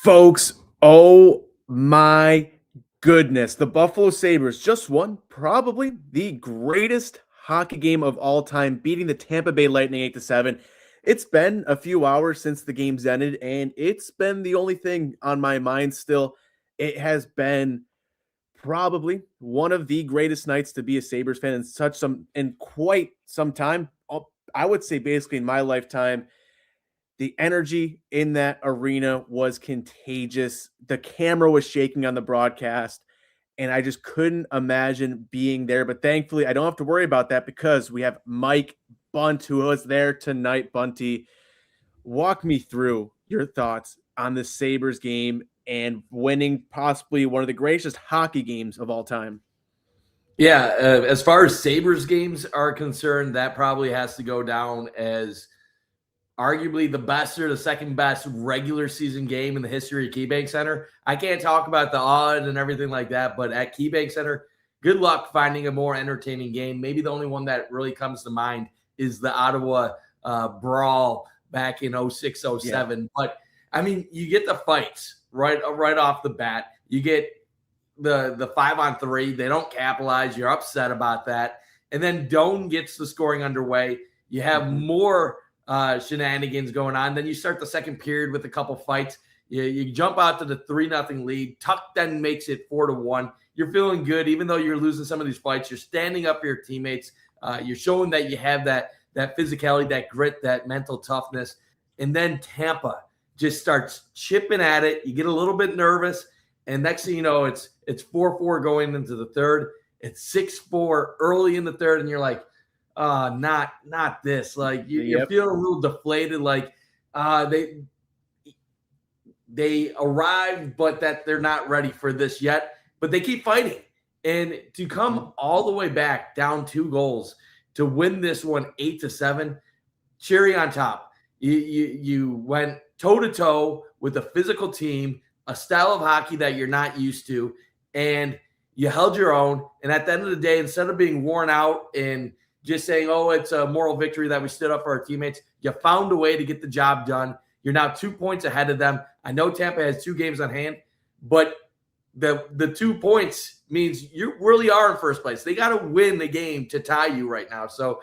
Folks, oh my goodness. The Buffalo Sabres just won probably the greatest hockey game of all time, beating the Tampa Bay Lightning 8-7. It's been a few hours since the game's ended, and it's been the only thing on my mind still. It has been probably one of the greatest nights to be a Sabres fan in quite some time. I would say basically in my lifetime. The energy in that arena was contagious. The camera was shaking on the broadcast, and I just couldn't imagine being there. But thankfully, I don't have to worry about that because we have Mike Bundt, who was there tonight. Bunty, walk me through your thoughts on the Sabres game and winning possibly one of the greatest hockey games of all time. Yeah, as far as Sabres games are concerned, that probably has to go down as arguably the best or the second best regular season game in the history of KeyBank Center. I can't talk about the odds and everything like that, but at KeyBank Center, good luck finding a more entertaining game. Maybe the only one that really comes to mind is the Ottawa brawl back in 06, 07. Yeah. But, I mean, you get the fights right off the bat. You get the 5-on-3. They don't capitalize. You're upset about that. And then Doan gets the scoring underway. You have more shenanigans going on. Then you start the second period with a couple fights. You jump out to the 3-0 lead. Tuck then makes it 4-1. You're feeling good, even though you're losing some of these fights. You're standing up for your teammates. You're showing that you have that physicality, that grit, that mental toughness. And then Tampa just starts chipping at it. You get a little bit nervous, and next thing you know, it's 4-4 going into the third. It's 6-4 early in the third, and you're like, not this. Like you're feeling a little deflated. Like they arrived, but that they're not ready for this yet. But they keep fighting, and to come all the way back down 2 goals to win this one 8-7, cherry on top. You went toe to toe with a physical team, a style of hockey that you're not used to, and you held your own. And at the end of the day, instead of being worn out and just saying, oh, it's a moral victory that we stood up for our teammates, you found a way to get the job done. You're now 2 points ahead of them. I know Tampa has 2 games on hand, but the 2 points means you really are in first place. They got to win the game to tie you right now. So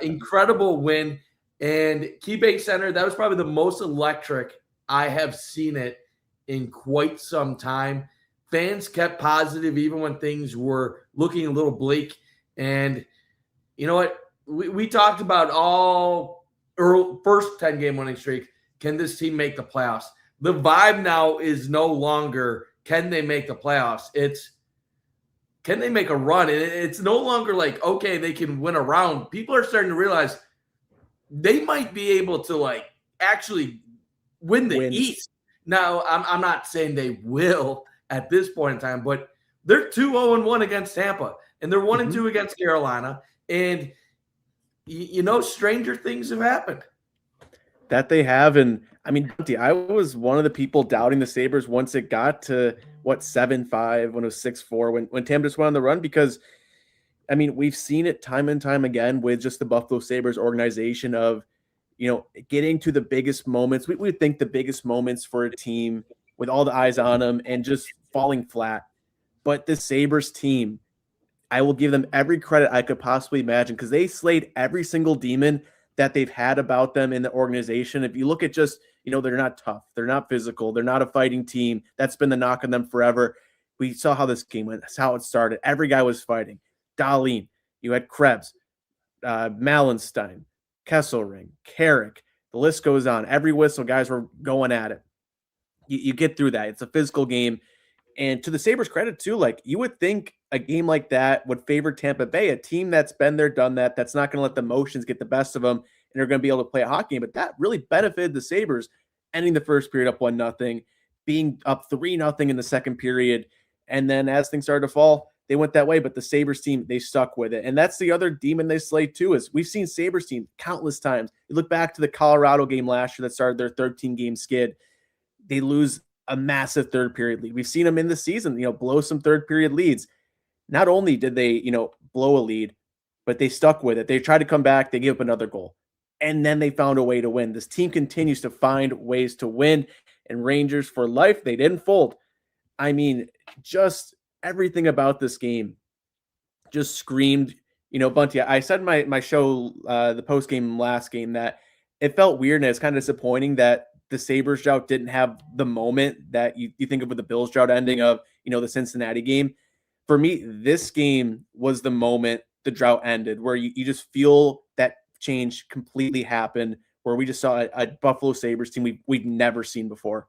incredible win. And KeyBank Center, that was probably the most electric I have seen it in quite some time. Fans kept positive even when things were looking a little bleak. And you know what? We talked about all first 10-game winning streak. Can this team make the playoffs? The vibe now is no longer can they make the playoffs? It's can they make a run? And it's no longer like, okay, they can win a round. People are starting to realize they might be able to actually win the East. Now, I'm not saying they will at this point in time, but they're 2-0-1 against Tampa, and they're 1-2 against Carolina. And, stranger things have happened. That they have. And, I mean, I was one of the people doubting the Sabres once it got to, 7-5, when it was 6-4, when Tampa just went on the run because, I mean, we've seen it time and time again with just the Buffalo Sabres organization of, getting to the biggest moments. We would think the biggest moments for a team with all the eyes on them and just falling flat. But the Sabres team, I will give them every credit I could possibly imagine because they slayed every single demon that they've had about them in the organization. If you look at just, they're not tough, they're not physical, they're not a fighting team. That's been the knock on them forever. We saw how this game went. That's how it started. Every guy was fighting. Dahlin, you had Krebs, Malenstein, Kesselring, Carrick. The list goes on. Every whistle, guys were going at it. You get through that. It's a physical game. And to the Sabres' credit, too, you would think a game like that would favor Tampa Bay, a team that's been there, done that, that's not going to let the emotions get the best of them, and they're going to be able to play a hockey game. But that really benefited the Sabres, ending the first period up 1-0, being up 3-0 in the second period. And then as things started to fall, they went that way. But the Sabres team, they stuck with it. And that's the other demon they slayed, too, is we've seen Sabres team countless times. You look back to the Colorado game last year that started their 13-game skid. They lose a massive third period lead. We've seen them in the season, blow some third period leads. Not only did they, blow a lead, but they stuck with it. They tried to come back. They gave up another goal. And then they found a way to win. This team continues to find ways to win. and Rangers for life. They didn't fold. I mean, just everything about this game just screamed, Bunty. I said in my show, the post game last game, that it felt weird and it's kind of disappointing that the Sabres drought didn't have the moment that you think of with the Bills drought ending of, the Cincinnati game. For me, this game was the moment the drought ended, where you just feel that change completely happen, where we just saw a Buffalo Sabres team we'd never seen before.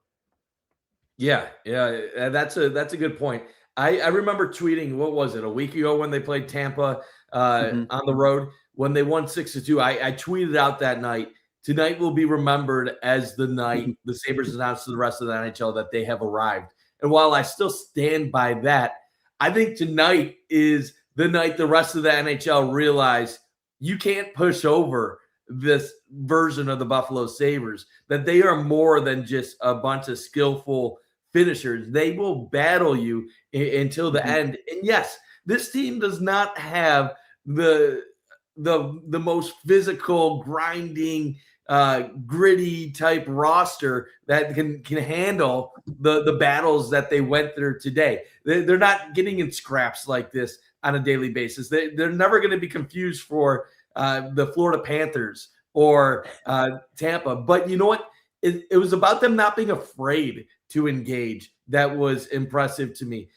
Yeah, that's a good point. I remember tweeting, what was it, a week ago when they played Tampa on the road when they won 6-2. I tweeted out that night, tonight will be remembered as the night the Sabres announced to the rest of the NHL that they have arrived. And while I still stand by that, I think tonight is the night the rest of the NHL realize you can't push over this version of the Buffalo Sabres, that they are more than just a bunch of skillful finishers. They will battle you until the end. And yes, this team does not have the most physical, grinding, gritty type roster that can handle the battles that they went through today. They're not getting in scraps like this on a daily basis. They're never going to be confused for the Florida Panthers or Tampa. But you know what? It was about them not being afraid to engage. That was impressive to me.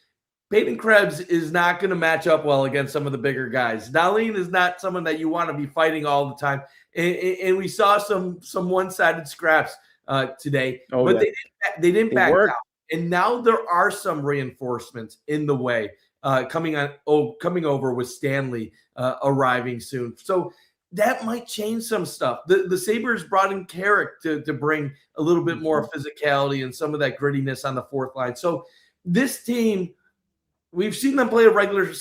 Peyton Krebs is not going to match up well against some of the bigger guys. Dahlin is not someone that you want to be fighting all the time. And we saw some one-sided scraps today, but they didn't back down. And now there are some reinforcements in the way coming over with Stanley arriving soon. So that might change some stuff. The Sabres brought in Carrick to bring a little bit more physicality and some of that grittiness on the fourth line. So this team, we've seen them play a regular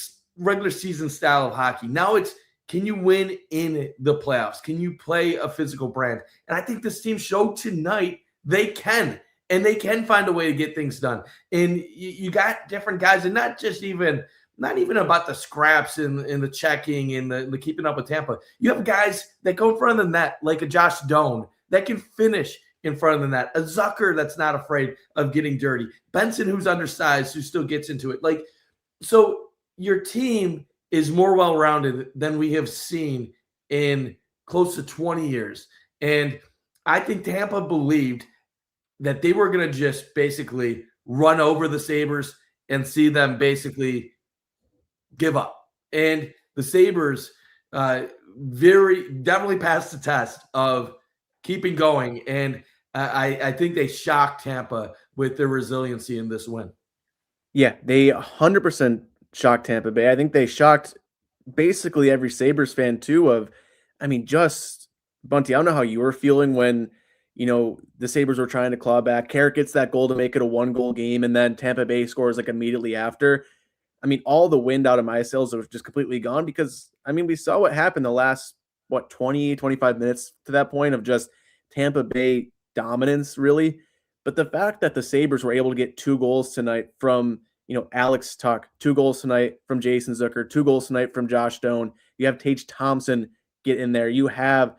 season style of hockey. Now it's, can you win in the playoffs? Can you play a physical brand? And I think this team showed tonight they can. And they can find a way to get things done. And you got different guys, and not even about the scraps and the checking and the keeping up with Tampa. You have guys that go in front of the net, like a Josh Doan, that can finish in front of the net. A Zucker that's not afraid of getting dirty. Benson, who's undersized, who still gets into it. So your team is more well-rounded than we have seen in close to 20 years. And I think Tampa believed that they were going to just basically run over the Sabres and see them basically give up. And the Sabres definitely passed the test of keeping going. And I think they shocked Tampa with their resiliency in this win. Yeah, they 100% shocked Tampa Bay. I think they shocked basically every Sabres fan too just Bunty, I don't know how you were feeling when the Sabres were trying to claw back. Carrick gets that goal to make it a 1-goal game, and then Tampa Bay scores immediately after. All the wind out of my sails was just completely gone because, we saw what happened the last, 20, 25 minutes to that point of just Tampa Bay dominance, really. But the fact that the Sabres were able to get 2 goals tonight from, Alex Tuck, 2 goals tonight from Jason Zucker, 2 goals tonight from Josh Doan. You have Tage Thompson get in there. You have,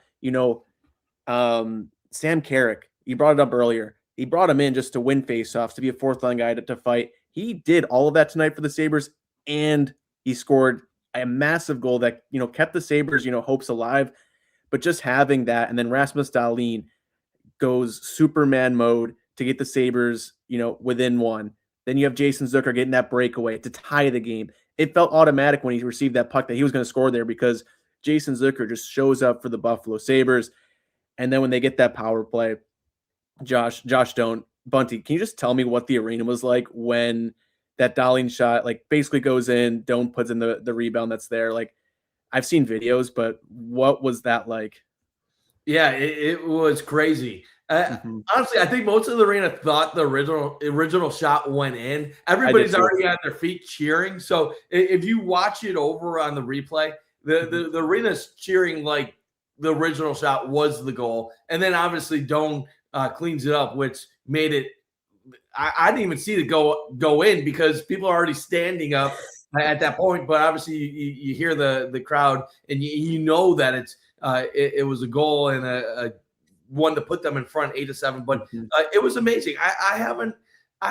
Sam Carrick, you brought it up earlier. He brought him in just to win faceoffs, to be a fourth-line guy to fight. He did all of that tonight for the Sabres, and he scored a massive goal that, kept the Sabres, hopes alive. But just having that, and then Rasmus Dahlin goes Superman mode to get the Sabres, within 1. Then you have Jason Zucker getting that breakaway to tie the game. It felt automatic when he received that puck that he was going to score there because Jason Zucker just shows up for the Buffalo Sabres. And then when they get that power play, Josh Doan, Bunty, can you just tell me what the arena was like when that Dahlin shot basically goes in, Doan puts in the rebound that's there? I've seen videos, but what was that like? Yeah, it was crazy. Honestly, I think most of the arena thought the original shot went in. Everybody's already on their feet cheering. So if you watch it over on the replay, the arena's cheering like the original shot was the goal. And then obviously Doan cleans it up, which made it – I didn't even see it go in because people are already standing up at that point. But obviously you hear the crowd and you know that it was a goal and a one to put them in front 8-7. But Mhm. it was amazing. I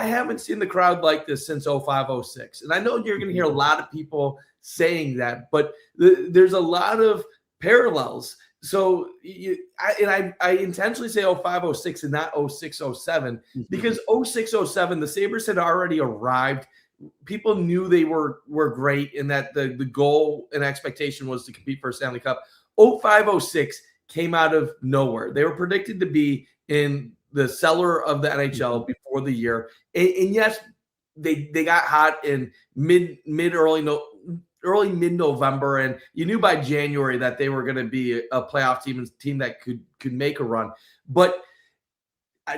haven't seen the crowd like this since 05-06. And I know you're going to hear a lot of people saying that, but there's a lot of parallels. So I intentionally say 05-06 and not 06-07 because 06-07, the Sabres had already arrived. People knew they were great and that the goal and expectation was to compete for a Stanley Cup. 05-06 came out of nowhere. They were predicted to be in the cellar of the NHL before the year. And yes, they got hot in early mid-November, and you knew by January that they were going to be a playoff team that could make a run. But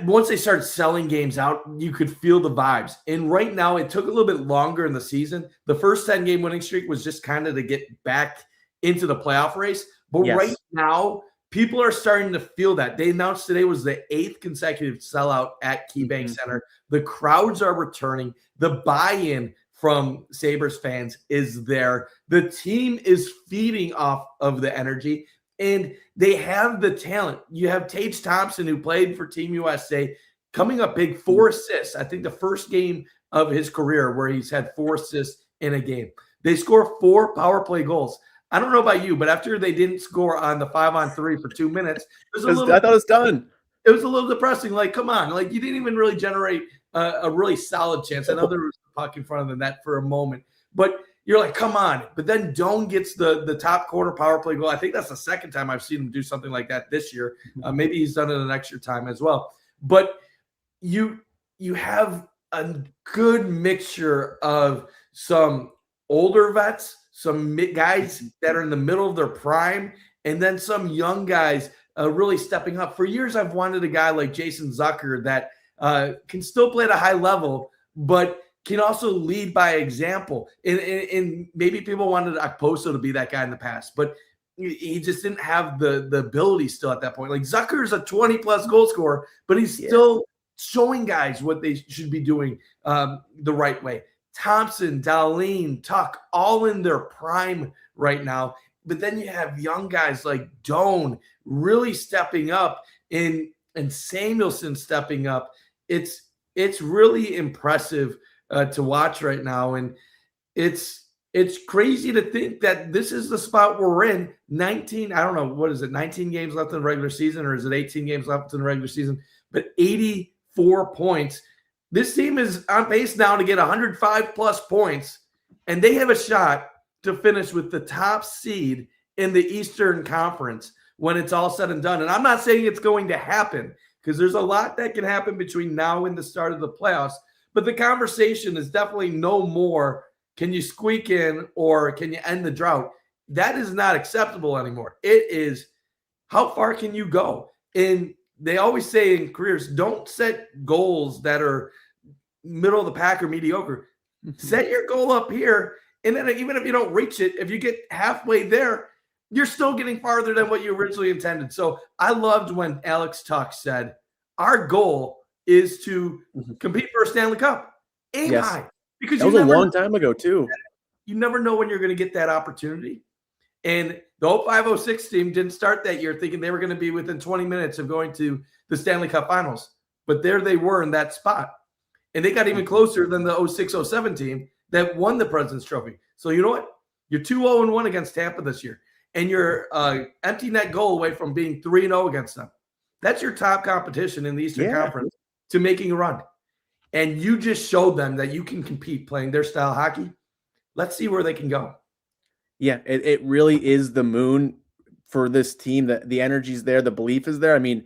once they started selling games out, you could feel the vibes. And right now, it took a little bit longer in the season. The first 10-game winning streak was just kind of to get back into the playoff race. But right now, people are starting to feel that. They announced today was the 8th consecutive sellout at KeyBank Center. The crowds are returning. The buy-in from Sabres fans is there. The team is feeding off of the energy, and they have the talent. You have Tage Thompson, who played for Team USA, coming up big, 4 assists. I think the first game of his career where he's had 4 assists in a game. They score 4 power play goals. I don't know about you, but after they didn't score on the 5-on-3 for 2 minutes, I thought it was done. It was a little depressing. Like, come on, like you didn't even really generate a really solid chance. I know there was a puck in front of the net for a moment, but you're like, come on. But then Doan gets the top corner power play goal. I think that's the second time I've seen him do something like that this year. Maybe he's done it an extra time as well. But you have a good mixture of some older vets, some guys that are in the middle of their prime, and then some young guys really stepping up. For years, I've wanted a guy like Jason Zucker that can still play at a high level, but can also lead by example. And maybe people wanted Okposo to be that guy in the past, but he just didn't have the ability still at that point. Like Zucker is a 20-plus goal scorer, but he's still showing guys what they should be doing the right way. Thompson, Dahlin, Tuck, all in their prime right now. But then you have young guys like Doan really stepping up and Samuelson stepping up. It's really impressive to watch right now. And it's crazy to think that this is the spot we're in. 19, I don't know, what is it, 19 games left in the regular season, or is it 18 games left in the regular season? But 84 points. This team is on pace now to get 105-plus points, and they have a shot to finish with the top seed in the Eastern Conference when it's all said and done. And I'm not saying it's going to happen because there's a lot that can happen between now and the start of the playoffs, but the conversation is definitely no more, can you squeak in or can you end the drought? That is not acceptable anymore. It is, how far can you go? And they always say in careers, don't set goals that are middle of the pack or mediocre. Set your goal up here, and then even if you don't reach it, if you get halfway there, you're still getting farther than what you originally intended. So I loved when Alex Tuck said, our goal is to compete for a Stanley Cup. Aim high. Because that was a long time ago, too. You never know when you're going to get that opportunity. And the 05-06 team didn't start that year thinking they were going to be within 20 minutes of going to the Stanley Cup Finals. But there they were in that spot. And they got even closer than the 06-07 team that won the President's Trophy. So you know what? You're 2-0-1 against Tampa this year. And you're empty net goal away from being 3-0 against them. That's your top competition in the Eastern Conference to making a run. And you just showed them that you can compete playing their style hockey. Let's see where they can go. Yeah, it really is the moon for this team. That the energy's there, the belief is there. I mean,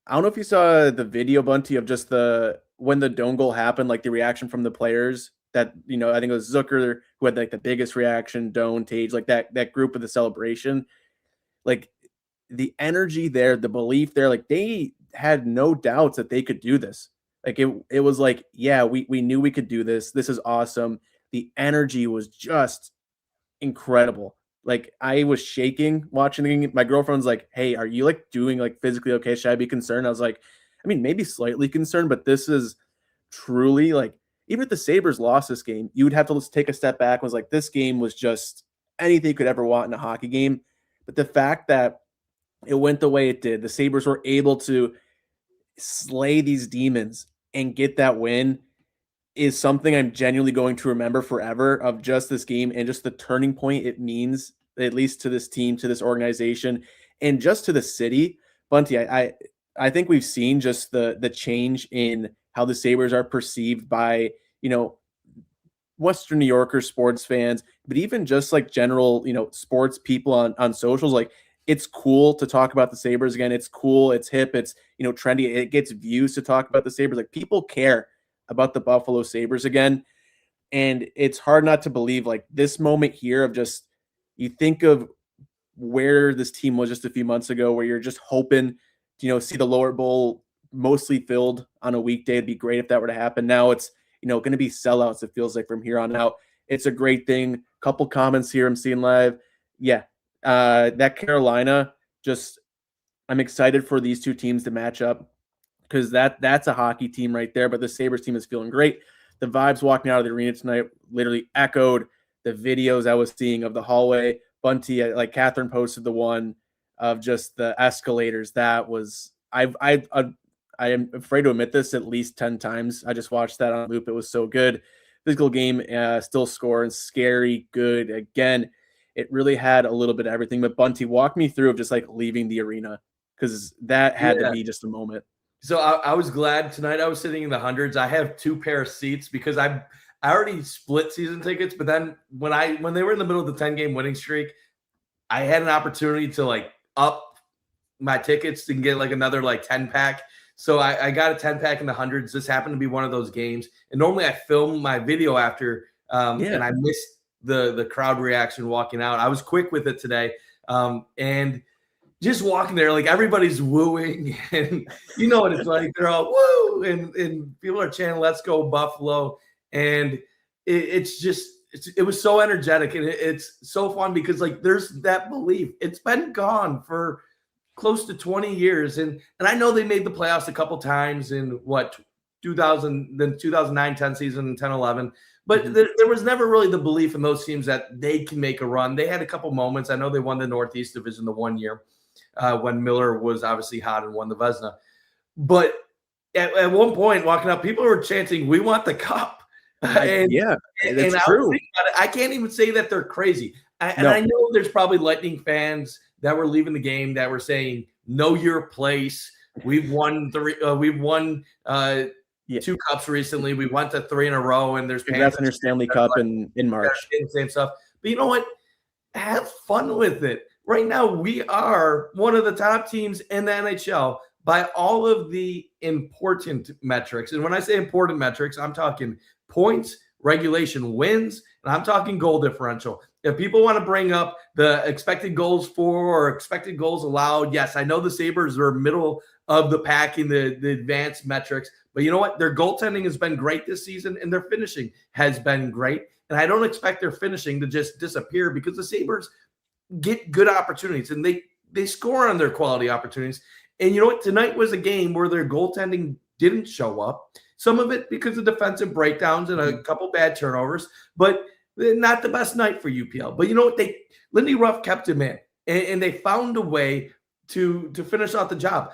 I don't know if you saw the video, Bunty, of just when the Doan goal happened, like the reaction from the players. That, you know, I think it was Zucker who had like the biggest reaction, Doan, Tage, like that group of the celebration. Like the energy there, the belief there, like they had no doubts that they could do this. Like it was like, yeah, we knew we could do this. This is awesome. The energy was just incredible. Like I was shaking watching the game. My girlfriend's like, hey, are you like doing like physically okay? Should I be concerned? I was like, I mean, maybe slightly concerned, but this is truly like, even if the Sabres lost this game, you would have to take a step back. It was like, this game was just anything you could ever want in a hockey game. But the fact that it went the way it did. The Sabres were able to slay these demons and get that win is something I'm genuinely going to remember forever of just this game and just the turning point it means, at least to this team, to this organization, and just to the city. Bunty, I think we've seen just the change in how the Sabres are perceived by, Western New Yorkers, sports fans, but even just like general, sports people on socials. Like, it's cool to talk about the Sabres again. It's cool, it's hip, it's trendy. It gets views to talk about the Sabres. Like, people care about the Buffalo Sabres again. And it's hard not to believe, like, this moment here of just, you think of where this team was just a few months ago, where you're just hoping to, see the lower bowl mostly filled on a weekday. It'd be great if that were to happen. Now it's, going to be sellouts, it feels like, from here on out. It's a great thing. Couple comments here I'm seeing live. Yeah. That Carolina, just, I'm excited for these two teams to match up, because that's a hockey team right there. But the Sabres team is feeling great. The vibes walking out of the arena tonight literally echoed the videos I was seeing of the hallway. Bunty, like Catherine posted the one of just the escalators. That was, I am afraid to admit this, at least 10 times. I just watched that on loop. It was so good. Physical game, still scoring, scary, good. Again, it really had a little bit of everything. But Bunty, walk me through of just like leaving the arena, because that had to be just a moment. So I was glad tonight. I was sitting in the hundreds. I have 2 pair of seats because I already split season tickets. But then when they were in the middle of the 10-game winning streak, I had an opportunity to like up my tickets and get like another like 10-pack. So I got a 10-pack in the hundreds. This happened to be one of those games. And normally I film my video after, and I missed the crowd reaction walking out. I was quick with it today. And just walking there, like everybody's wooing, and you know what it's like. They're all woo, and people are chanting "Let's go Buffalo," and it was so energetic, and it's so fun because like there's that belief. It's been gone for close to 20 years, and I know they made the playoffs a couple times in 2009-10 season and 10-11. But there was never really the belief in those teams that they can make a run. They had a couple moments. I know they won the Northeast Division the one year when Miller was obviously hot and won the Vezina. But at one point, walking up, people were chanting, "We want the cup." That's true. I can't even say that they're crazy. And I know there's probably Lightning fans that were leaving the game that were saying, "Know your place. We've won 2 cups recently. We went to 3 in a row, and there's that's in your Stanley Cup in March. Same stuff. But you know what? Have fun with it. Right now, we are one of the top teams in the NHL by all of the important metrics. And when I say important metrics, I'm talking points, regulation wins, and I'm talking goal differential. If people want to bring up the expected goals for or expected goals allowed, yes, I know the Sabres are middle of the pack in the advanced metrics. But you know what? Their goaltending has been great this season, and their finishing has been great. And I don't expect their finishing to just disappear, because the Sabres get good opportunities, and they score on their quality opportunities. And you know what? Tonight was a game where their goaltending didn't show up. Some of it because of defensive breakdowns and a couple bad turnovers, but not the best night for UPL. But you know what? Lindy Ruff kept him in, and they found a way to finish out the job.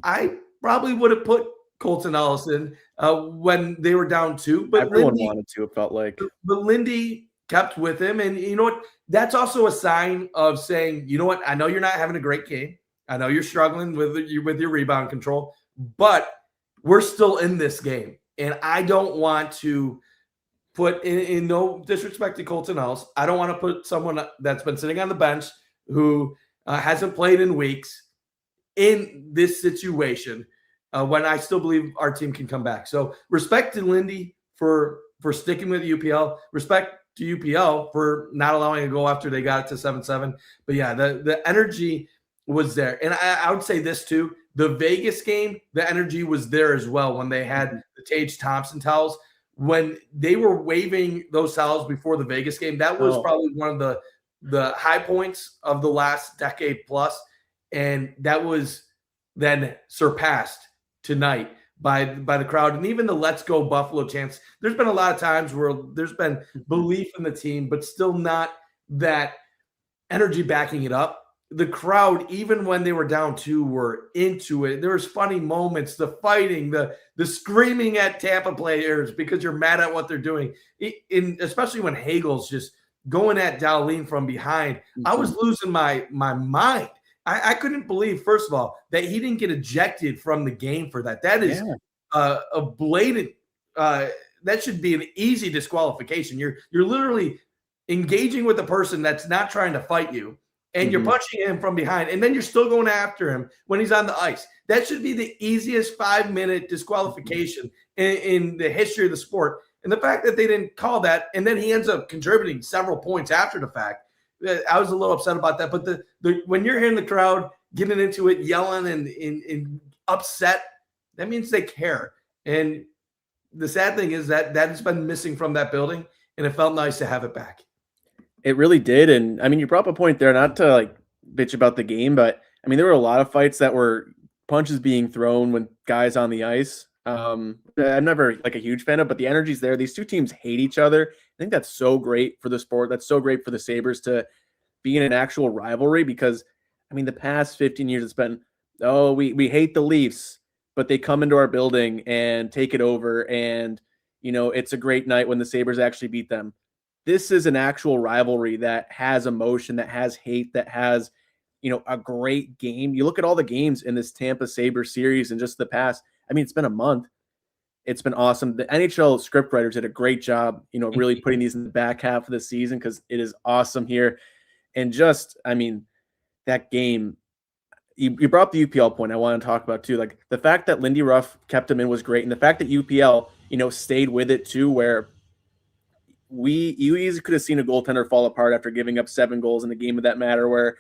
I probably would have put Colton Ellison when they were down 2, but everyone wanted to, it felt like. But Lindy kept with him, and you know what? That's also a sign of saying, you know what? I know you're not having a great game. I know you're struggling with your rebound control, but we're still in this game, and I don't want to put in no disrespect to Colton Ellis. I don't want to put someone that's been sitting on the bench who hasn't played in weeks in this situation. When I still believe our team can come back. So respect to Lindy for sticking with UPL. Respect to UPL for not allowing a goal after they got it to 7-7. But yeah, the energy was there. And I would say this too. The Vegas game, the energy was there as well when they had the Tage Thompson towels. When they were waving those towels before the Vegas game, that was probably one of the high points of the last decade plus. And that was then surpassed tonight by the crowd, and even the "Let's Go Buffalo" chants. There's been a lot of times where there's been belief in the team, but still not that energy backing it up. the crowd, even when they were down 2, were into it. There was funny moments, the fighting, the screaming at Tampa players because you're mad at what they're doing. Especially when Hagel's just going at Dowling from behind. I was losing my mind. I couldn't believe, first of all, that he didn't get ejected from the game for that. That is a blatant. That should be an easy disqualification. You're literally engaging with a person that's not trying to fight you, and you're punching him from behind, and then you're still going after him when he's on the ice. That should be the easiest 5-minute disqualification in the history of the sport. And the fact that they didn't call that, and then he ends up contributing several points after the fact, I was a little upset about that. But when you're hearing the crowd getting into it, yelling and upset, that means they care. And the sad thing is that has been missing from that building, and it felt nice to have it back. It really did. And I mean, you brought up a point there, not to like bitch about the game, but I mean, there were a lot of fights that were punches being thrown when guys on the ice. I'm never like a huge fan of, but the energy's there. These two teams hate each other. I think that's so great for the sport. That's so great for the Sabres to be in an actual rivalry because, I mean, the past 15 years it's been, oh, we hate the Leafs, but they come into our building and take it over. And, you know, it's a great night when the Sabres actually beat them. This is an actual rivalry that has emotion, that has hate, that has, you know, a great game. You look at all the games in this Tampa Sabres series and just the past, I mean, it's been a month. It's been awesome. The NHL scriptwriters did a great job, you know, really putting these in the back half of the season because it is awesome here. And just, I mean, that game, you brought up the UPL point I want to talk about too. Like the fact that Lindy Ruff kept him in was great. And the fact that UPL, you know, stayed with it too, where you easily could have seen a goaltender fall apart after giving up 7 goals in a game of that matter where,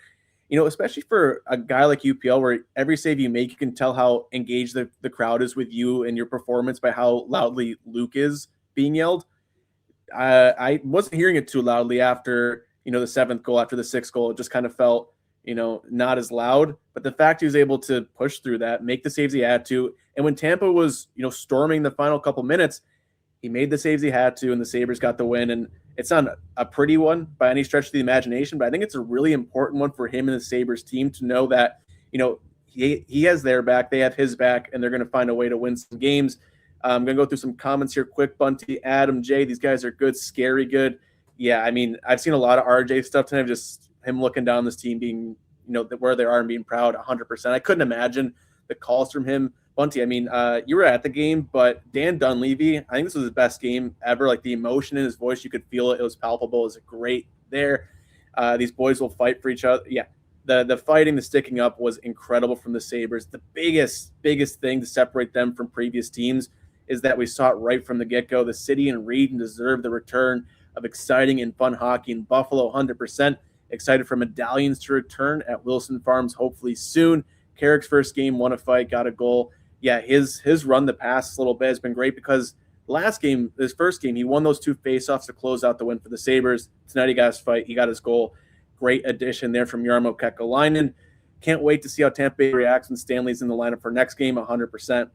you know, especially for a guy like UPL where every save you make, you can tell how engaged the crowd is with you and your performance by how loudly Luke is being yelled. I wasn't hearing it too loudly after, you know, the 7th goal, after the 6th goal. It just kind of felt, you know, not as loud. But the fact he was able to push through that, make the saves he had to. And when Tampa was, you know, storming the final couple minutes, he made the saves he had to, and the Sabres got the win. And it's not a pretty one by any stretch of the imagination, but I think it's a really important one for him and the Sabres team to know that, you know, he has their back, they have his back, and they're going to find a way to win some games. I'm going to go through some comments here quick. Bunty, Adam, Jay, these guys are good, scary good. Yeah, I mean, I've seen a lot of RJ stuff tonight, just him looking down this team being, you know, where they are and being proud 100%. I couldn't imagine the calls from him. Bunty, I mean, you were at the game, but Dan Dunleavy, I think this was his best game ever. Like the emotion in his voice, you could feel it. It was palpable. It was great there. These boys will fight for each other. Yeah, the fighting, the sticking up was incredible from the Sabres. The biggest thing to separate them from previous teams is that we saw it right from the get-go. The city and region deserve the return of exciting and fun hockey in Buffalo, 100%. Excited for medallions to return at Wilson Farms hopefully soon. Carrick's first game, won a fight, got a goal. Yeah, his run the past little bit has been great because last game, his first game, he won those 2 faceoffs to close out the win for the Sabres. Tonight he got his fight, he got his goal. Great addition there from Jarmo Kekalainen. Can't wait to see how Tampa Bay reacts when Stanley's in the lineup for next game, 100%.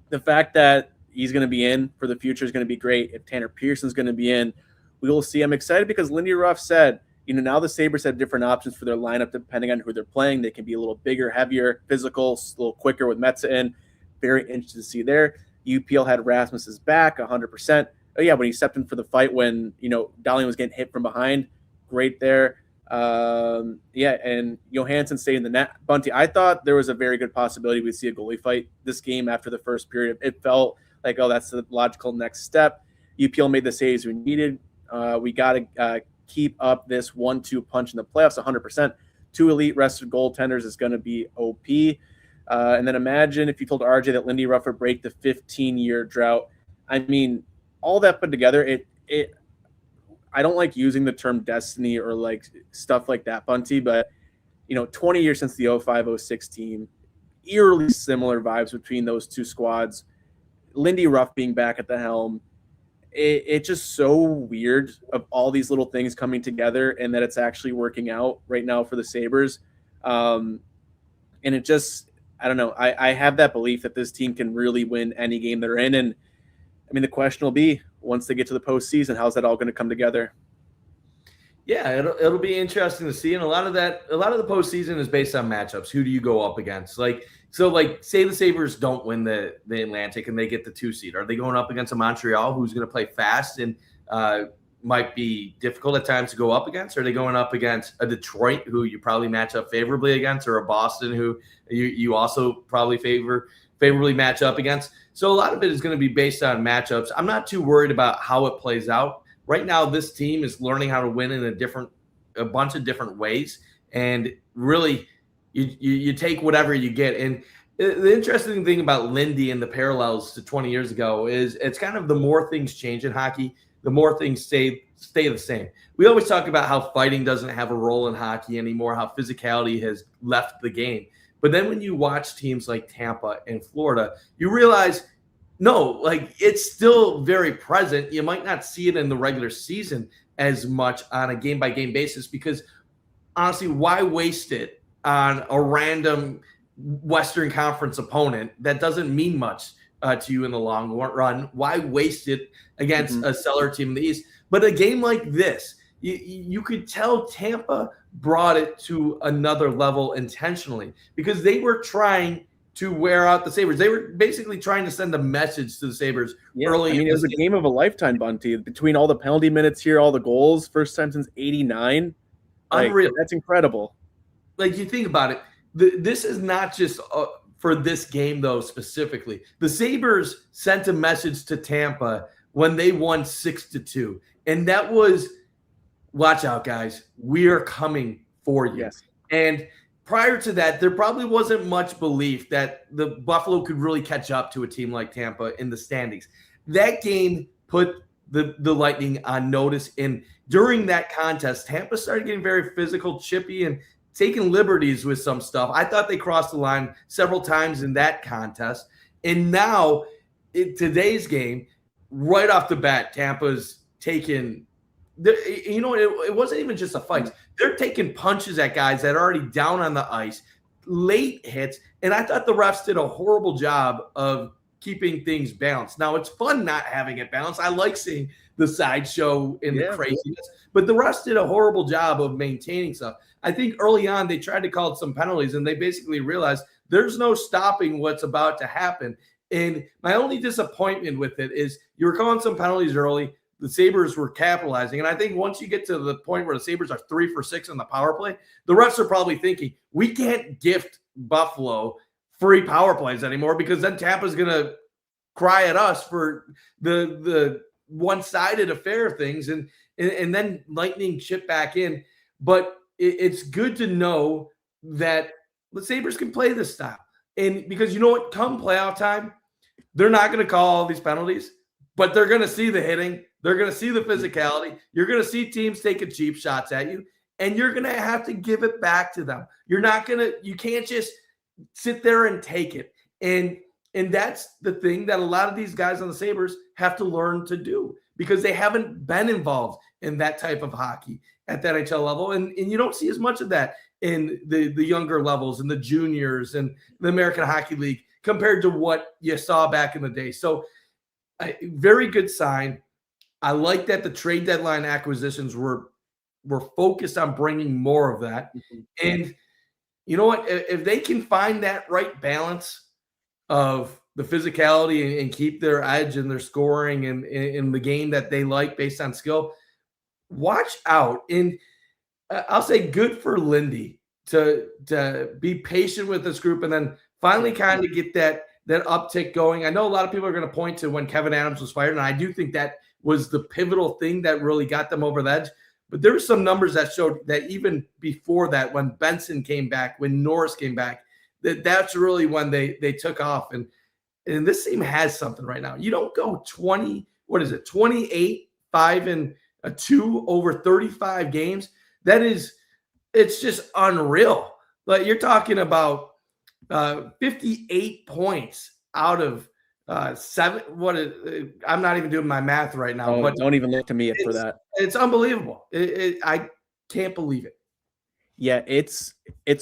The fact that he's going to be in for the future is going to be great. If Tanner Pearson's going to be in, we will see. I'm excited because Lindy Ruff said, you know, now the Sabres have different options for their lineup depending on who they're playing. They can be a little bigger, heavier, physical, a little quicker with Metza in. Very interested to see there. UPL had Rasmus's back 100%. Oh, yeah, when he stepped in for the fight when, you know, Dahling was getting hit from behind. Great there. Yeah, and Johansson stayed in the net. Bunty, I thought there was a very good possibility we'd see a goalie fight this game after the first period. It felt like, oh, that's the logical next step. UPL made the saves we needed. We got to keep up this 1-2 punch in the playoffs 100%. 2 elite rested goaltenders is going to be OP. And then imagine if you told RJ that Lindy Ruff would break the 15-year drought. I mean, all that put together, I don't like using the term destiny or like stuff like that, Bunty, but, you know, 20 years since the 05-06 team, eerily similar vibes between those 2 squads. Lindy Ruff being back at the helm, it's just so weird of all these little things coming together and that it's actually working out right now for the Sabres. And it just, I don't know. I have that belief that this team can really win any game they're in. And I mean, the question will be once they get to the postseason, how's that all going to come together? Yeah, it'll be interesting to see, and a lot of the postseason is based on matchups. Who do you go up against? Like say the Sabres don't win the Atlantic and they get the 2 seed. Are they going up against a Montreal who's going to play fast and might be difficult at times to go up against? Or are they going up against a Detroit who you probably match up favorably against, or a Boston who you also probably favorably match up against? So a lot of it is going to be based on matchups. I'm not too worried about how it plays out. Right now, this team is learning how to win in a bunch of different ways, and really, you take whatever you get. And the interesting thing about Lindy and the parallels to 20 years ago is it's kind of the more things change in hockey, the more things stay the same. We always talk about how fighting doesn't have a role in hockey anymore, how physicality has left the game. But then when you watch teams like Tampa and Florida, you realize no, like it's still very present. You might not see it in the regular season as much on a game by game basis because honestly, why waste it on a random Western Conference opponent that doesn't mean much to you in the long run? Why waste it against a stellar team in the East? But a game like this, you could tell Tampa brought it to another level intentionally because they were trying to wear out the Sabres. They were basically trying to send a message to the Sabres early. I mean, it was a game of a lifetime, Bunty. Between all the penalty minutes here, all the goals, first time since '89. Unreal. That's incredible. Like, you think about it, this is not just for this game, though, specifically. The Sabres sent a message to Tampa when they won 6-2. And that was, watch out, guys. We are coming for you. Yes. And prior to that, there probably wasn't much belief that the Buffalo could really catch up to a team like Tampa in the standings. That game put the Lightning on notice. And during that contest, Tampa started getting very physical, chippy, and taking liberties with some stuff. I thought they crossed the line several times in that contest. And now, in today's game, right off the bat, Tampa's taken – it wasn't even just a fight. They're taking punches at guys that are already down on the ice, late hits, and I thought the refs did a horrible job of keeping things balanced. Now, it's fun not having it balanced. I like seeing the sideshow and the craziness, but the refs did a horrible job of maintaining stuff. I think early on they tried to call some penalties, and they basically realized there's no stopping what's about to happen. And my only disappointment with it is you were calling some penalties early. The Sabres were capitalizing. And I think once you get to the point where the Sabres are 3 for 6 on the power play, the refs are probably thinking, we can't gift Buffalo free power plays anymore because then Tampa's going to cry at us for the one-sided affair of things. And then Lightning chip back in. But it's good to know that the Sabres can play this style. And because you know what? Come playoff time, they're not going to call all these penalties, but they're going to see the hitting. They're going to see the physicality. You're going to see teams taking cheap shots at you, and you're going to have to give it back to them. You can't just sit there and take it. And that's the thing that a lot of these guys on the Sabres have to learn to do because they haven't been involved in that type of hockey at that NHL level. And you don't see as much of that in the younger levels and the juniors and the American Hockey League compared to what you saw back in the day. So very good sign. I like that the trade deadline acquisitions were focused on bringing more of that. And you know what? If they can find that right balance of the physicality and keep their edge and their scoring and in the game that they like based on skill, watch out. And I'll say good for Lindy to be patient with this group and then finally kind of get that uptick going. I know a lot of people are going to point to when Kevin Adams was fired, and I do think that was the pivotal thing that really got them over the edge. But there were some numbers that showed that even before that, when Benson came back, when Norris came back, that's really when they took off. And this team has something right now. You don't go 28, 5-2 over 35 games. It's just unreal. Like you're talking about 58 points out of 7. I'm not even doing my math right now. But don't even look to me for that. It's unbelievable. I can't believe it. Yeah, it's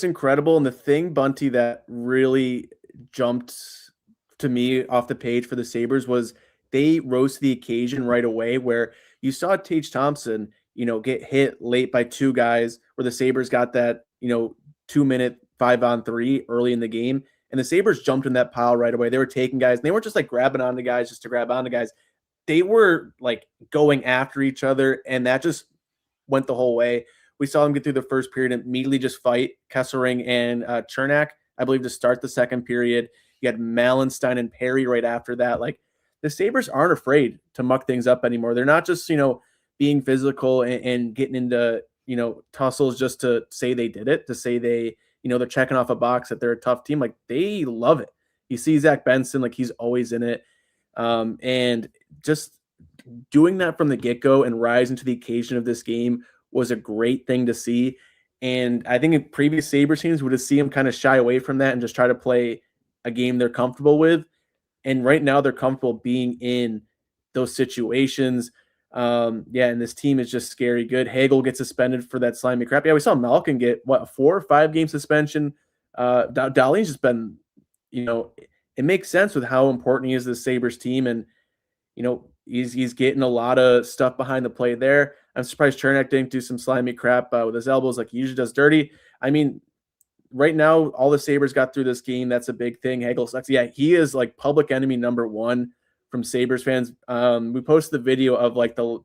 incredible. And the thing, Bunty, that really jumped to me off the page for the Sabres was they rose to the occasion right away where you saw Tage Thompson, get hit late by two guys, where the Sabres got that, 2-minute 5-on-3 early in the game. And the Sabres jumped in that pile right away. They were taking guys, and they weren't just like grabbing onto guys just to grab onto guys. They were like going after each other, and that just went the whole way. We saw them get through the first period and immediately just fight Kessering and Chernak, I believe, to start the second period. You had Malenstein and Perry right after that. Like, the Sabres aren't afraid to muck things up anymore. They're not just, being physical and getting into, tussles just to say they did it, to say they, they're checking off a box that they're a tough team. Like, they love it. You see Zach Benson, like, he's always in it. And just doing that from the get-go and rising to the occasion of this game was a great thing to see. And I think in previous Sabres teams would have seen them kind of shy away from that and just try to play a game they're comfortable with. And right now they're comfortable being in those situations. And this team is just scary good. Hagel gets suspended for that slimy crap. Yeah, we saw Malkin get, a 4 or 5 game suspension. Dahlin's just been, it makes sense with how important he is to the Sabres team. And, he's getting a lot of stuff behind the play there. I'm surprised Chernak didn't do some slimy crap with his elbows like he usually does dirty. I mean, right now, all the Sabres got through this game. That's a big thing. Hagel sucks. Yeah, he is like public enemy number 1 from Sabres fans. We posted the video of like the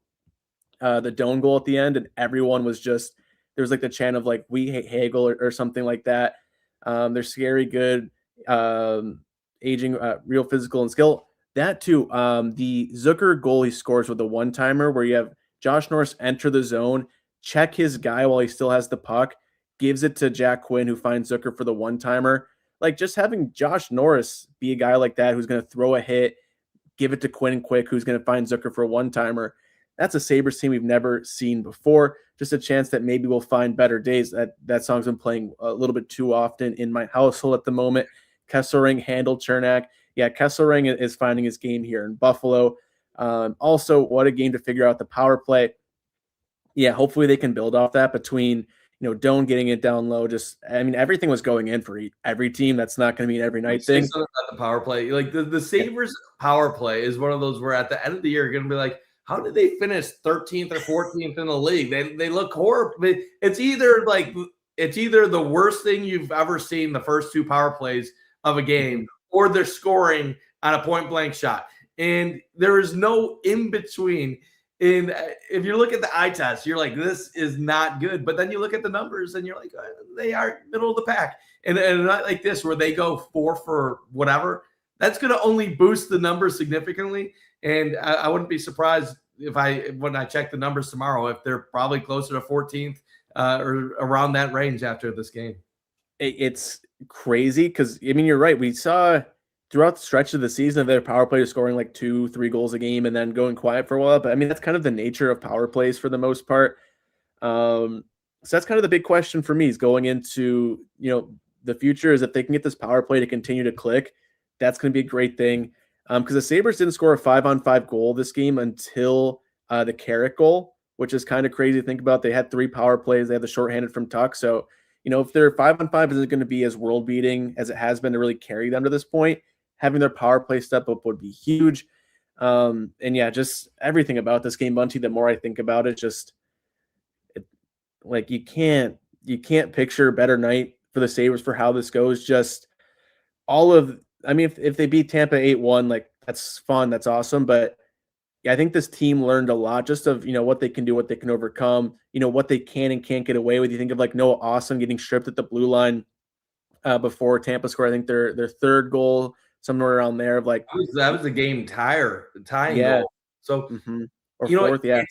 Doan goal at the end, and everyone was just, there was like the chant of like, we hate Hagel or something like that. They're scary good, aging, real physical and skill. That too, the Zucker goal he scores with the one-timer where you have Josh Norris enter the zone, check his guy while he still has the puck, gives it to Jack Quinn, who finds Zucker for the one-timer. Like, just having Josh Norris be a guy like that who's going to throw a hit, give it to Quinn quick, who's going to find Zucker for a one-timer. That's a Sabres team we've never seen before. Just a chance that maybe we'll find better days. That song's been playing a little bit too often in my household at the moment. Kessering handled Chernak. Yeah, Kessering is finding his game here in Buffalo. Also, what a game to figure out the power play. Yeah, hopefully they can build off that between, Doan getting it down low. Everything was going in for every team. That's not going to be an every night thing. About the power play, like the Sabres power play is one of those where at the end of the year, you're going to be like, how did they finish 13th or 14th in the league? They look horrible. It's either the worst thing you've ever seen, the first 2 power plays of a game, or they're scoring on a point blank shot. And there is no in between. And if you look at the eye test, you're like, this is not good. But then you look at the numbers and you're like, they are middle of the pack. And not like this where they go 4 for whatever. That's going to only boost the numbers significantly. And I wouldn't be surprised when I check the numbers tomorrow, if they're probably closer to 14th or around that range after this game. It's crazy because, you're right. We saw throughout the stretch of the season their power play is scoring like 2-3 goals a game and then going quiet for a while. But that's kind of the nature of power plays for the most part. So that's kind of the big question for me is going into, the future is if they can get this power play to continue to click, that's going to be a great thing. Because the Sabres didn't score a 5-on-5 goal this game until the Carrick goal, which is kind of crazy to think about. They had 3 power plays. They had the shorthanded from Tuck. So, if they're 5-on-5, is it going to be as world beating as it has been to really carry them to this point? Having their power play step up would be huge. Just everything about this game, Bunty, the more I think about it, you can't picture a better night for the Sabres for how this goes. Just all of, if they beat Tampa 8-1, that's fun. That's awesome. But yeah, I think this team learned a lot just of, what they can do, what they can overcome, what they can and can't get away with. You think of Noah Austin getting stripped at the blue line before Tampa scored, I think their 3rd goal, somewhere around there of that was the game tying goal. So, or 4th, yeah.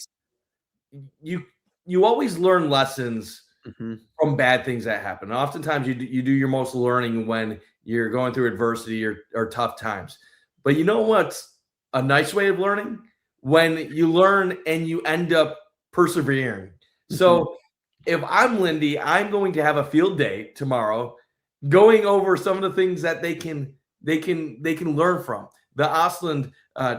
You always learn lessons from bad things that happen. And oftentimes you do your most learning when you're going through adversity or tough times. But you know what's a nice way of learning? When you learn and you end up persevering. So if I'm Lindy, I'm going to have a field day tomorrow going over some of the things that they can learn from. The Ostlund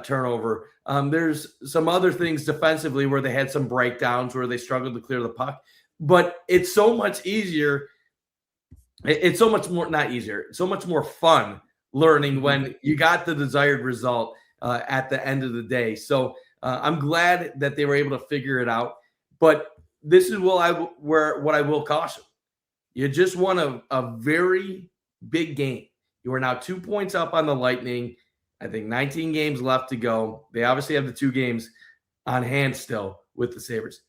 turnover. There's some other things defensively where they had some breakdowns where they struggled to clear the puck. But it's so much easier. It's so much more, not easier, so much more fun learning when you got the desired result at the end of the day. So I'm glad that they were able to figure it out. But this is what I will caution. You just won a very big game. You are now 2 points up on the Lightning. I think 19 games left to go. They obviously have the 2 games on hand still with the Sabres.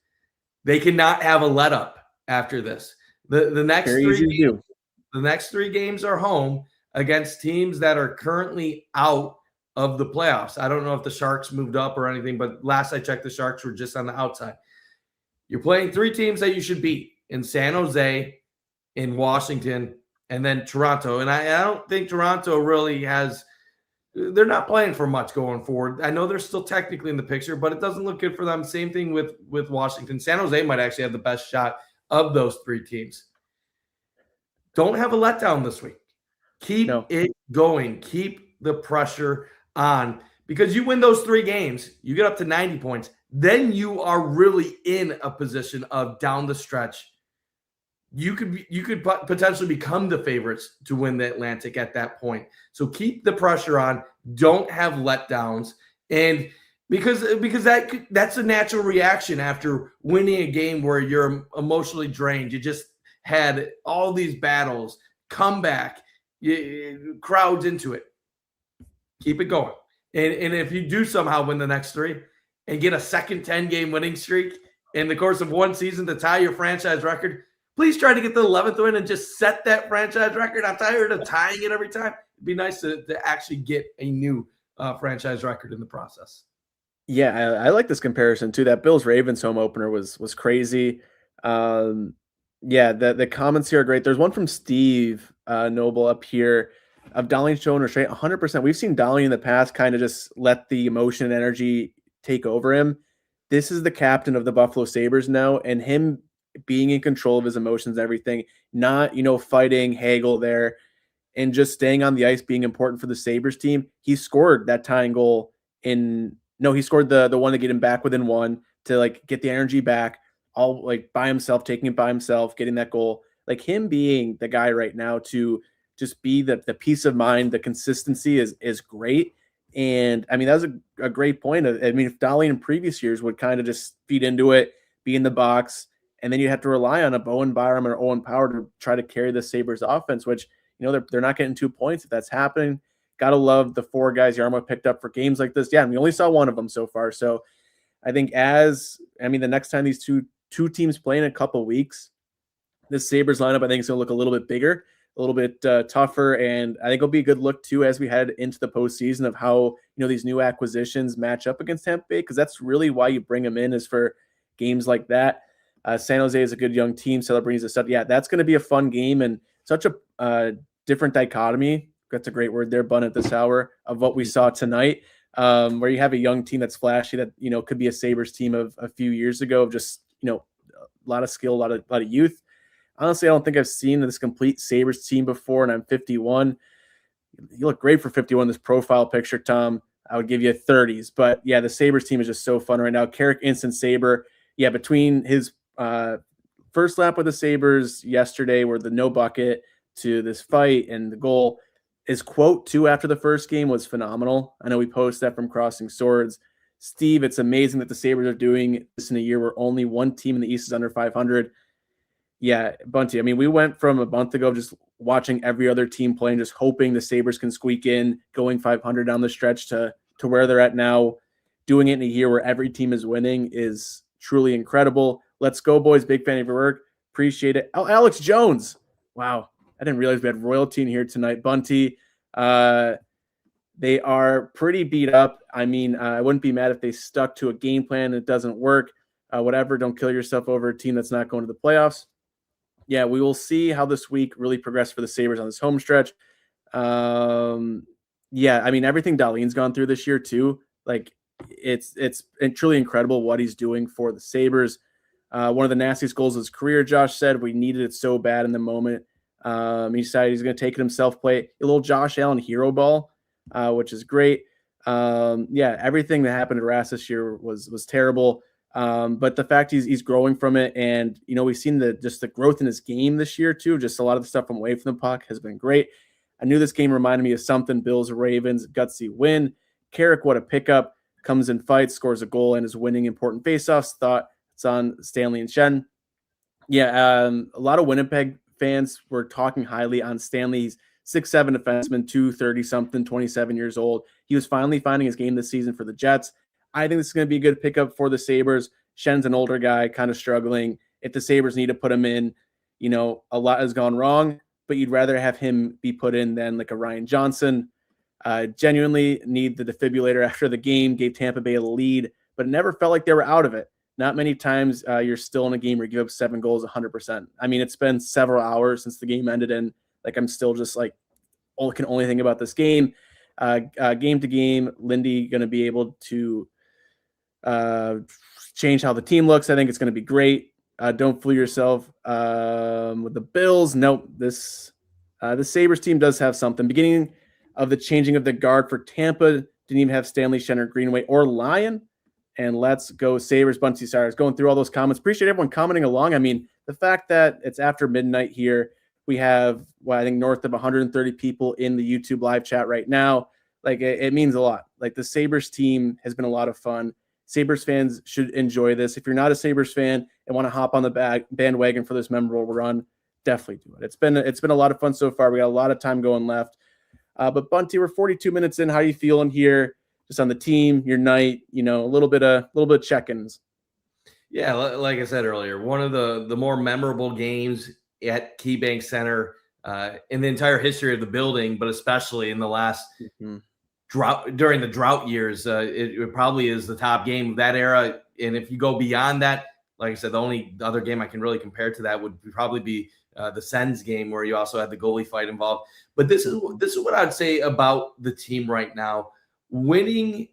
They cannot have a let up after this. The next the next 3 games are home against teams that are currently out of the playoffs. I don't know if the Sharks moved up or anything, but last I checked, the Sharks were just on the outside. You're playing 3 teams that you should beat in San Jose, in Washington, and then Toronto. And I don't think Toronto really has – they're not playing for much going forward. I know they're still technically in the picture, but it doesn't look good for them. Same thing with Washington. San Jose might actually have the best shot of those 3 teams. Don't have a letdown this week. Keep it going. Keep the pressure on. Because you win those 3 games, you get up to 90 points. Then you are really in a position of down the stretch. You could potentially become the favorites to win the Atlantic at that point. So keep the pressure on. Don't have letdowns. And because that's a natural reaction after winning a game where you're emotionally drained. You just had all these battles, come back, crowds into it. Keep it going. And if you do somehow win the next 3 and get a second 10-game winning streak in the course of one season to tie your franchise record, please try to get the 11th win and just set that franchise record. I'm tired of tying it every time. It'd be nice to actually get a new franchise record in the process. Yeah, I like this comparison too. That Bills-Ravens home opener was crazy. Yeah, the comments here are great. There's one from Steve Noble up here of Dahling showing restraint 100%. We've seen Dahling in the past kind of just let the emotion and energy take over him. This is the captain of the Buffalo Sabres now, and him being in control of his emotions and everything, not, fighting haggle there and just staying on the ice being important for the Sabres team. He scored that tying goal he scored the one to get him back within 1 to get the energy back, all by himself, taking it by himself, getting that goal. Him being the guy right now to just be the peace of mind, the consistency is great. And I mean, that was a great point. If Dahling in previous years would kind of just feed into it, be in the box, and then you have to rely on a Bowen Byram or Owen Power to try to carry the Sabres offense, which, they're not getting 2 points if that's happening. Got to love the 4 guys Yarmo picked up for games like this. Yeah, and we only saw one of them so far. So I think the next time these two teams play in a couple of weeks, this Sabres lineup, I think, is going to look a little bit bigger, a little bit tougher. And I think it'll be a good look, too, as we head into the postseason of how, these new acquisitions match up against Tampa Bay, because that's really why you bring them in, is for games like that. San Jose is a good young team. Celebrini's a stud. Yeah, that's going to be a fun game and such a different dichotomy. That's a great word there, Bundt, at this hour, of what we saw tonight, where you have a young team that's flashy that, could be a Sabres team of a few years ago, of just, a lot of skill, a lot of youth. Honestly, I don't think I've seen this complete Sabres team before, and I'm 51. You look great for 51, this profile picture, Tom. I would give you 30s. But, yeah, the Sabres team is just so fun right now. Carrick, instant Sabre. Yeah, between his first lap with the Sabres yesterday, where the no bucket to this fight and the goal, his quote, too, after the first game was phenomenal. I know we posted that from Crossing Swords. Steve, it's amazing that the Sabres are doing this in a year where only one team in the East is under 500. Yeah, Bunty, I mean, we went from a month ago just watching every other team play and just hoping the Sabres can squeak in, going 500 down the stretch to where they're at now. Doing it in a year where every team is winning is truly incredible. Let's go, boys. Big fan of your work. Appreciate it. Oh, Alex Jones. Wow. I didn't realize we had royalty in here tonight. Bunty, they are pretty beat up. I mean, I wouldn't be mad if they stuck to a game plan and it doesn't work. Whatever, don't kill yourself over a team that's not going to the playoffs. Yeah, we will see how this week really progressed for the Sabres on this home stretch. Yeah, I mean, everything Dahling's gone through this year too. It's truly incredible what he's doing for the Sabres. One of the nastiest goals of his career, Josh said. We needed it so bad in the moment. He decided he's going to take it himself, play a little Josh Allen hero ball, which is great. Yeah, everything that happened to Rass this year was terrible. But the fact he's growing from it, and we've seen the growth in his game this year too. Just a lot of the stuff from away from the puck has been great. I knew this game reminded me of something. Bills Ravens, gutsy win. Carrick, what a pickup! Comes in fights, scores a goal, and is winning important faceoffs. Thought It's on Stanley and Shen. Yeah, a lot of Winnipeg fans were talking highly on Stanley's 6'7" defenseman, 230 something, 27 years old. He was finally finding his game this season for the Jets. I think this is going to be a good pickup for the Sabres. Shen's an older guy, kind of struggling. If the Sabres need to put him in, a lot has gone wrong, but you'd rather have him be put in than like a Ryan Johnson. Genuinely need the defibrillator after the game, gave Tampa Bay a lead, but it never felt like they were out of it. Not many times you're still in a game where you give up 7 goals 100%. I mean, it's been several hours since the game ended, and like I'm still just like can only think about this game. Game to game, Lindy going to be able to change how the team looks. I think it's going to be great. Don't fool yourself with the Bills. Nope, the Sabres team does have something. Beginning of the changing of the guard for Tampa, didn't even have Stanley, Shenner, Greenway, or Lyon. And let's go Sabres, Bunty Stars. Going through all those comments. Appreciate everyone commenting along. I mean, the fact that it's after midnight here, we have, I think north of 130 people in the YouTube live chat right now. Like, it means a lot. Like, the Sabres team has been a lot of fun. Sabres fans should enjoy this. If you're not a Sabres fan and want to hop on the bandwagon for this memorable run, definitely do it. It's been a lot of fun so far. We got a lot of time going left. But Bunty, we're 42 minutes in. How are you feeling here? Just on the team, your night, a little bit of check-ins. Yeah, like I said earlier, one of the more memorable games at KeyBank Center in the entire history of the building, but especially in the last during the drought years. It probably is the top game of that era. And if you go beyond that, like I said, the only other game I can really compare to that would probably be the Sens game, where you also had the goalie fight involved. But this is what I'd say about the team right now. Winning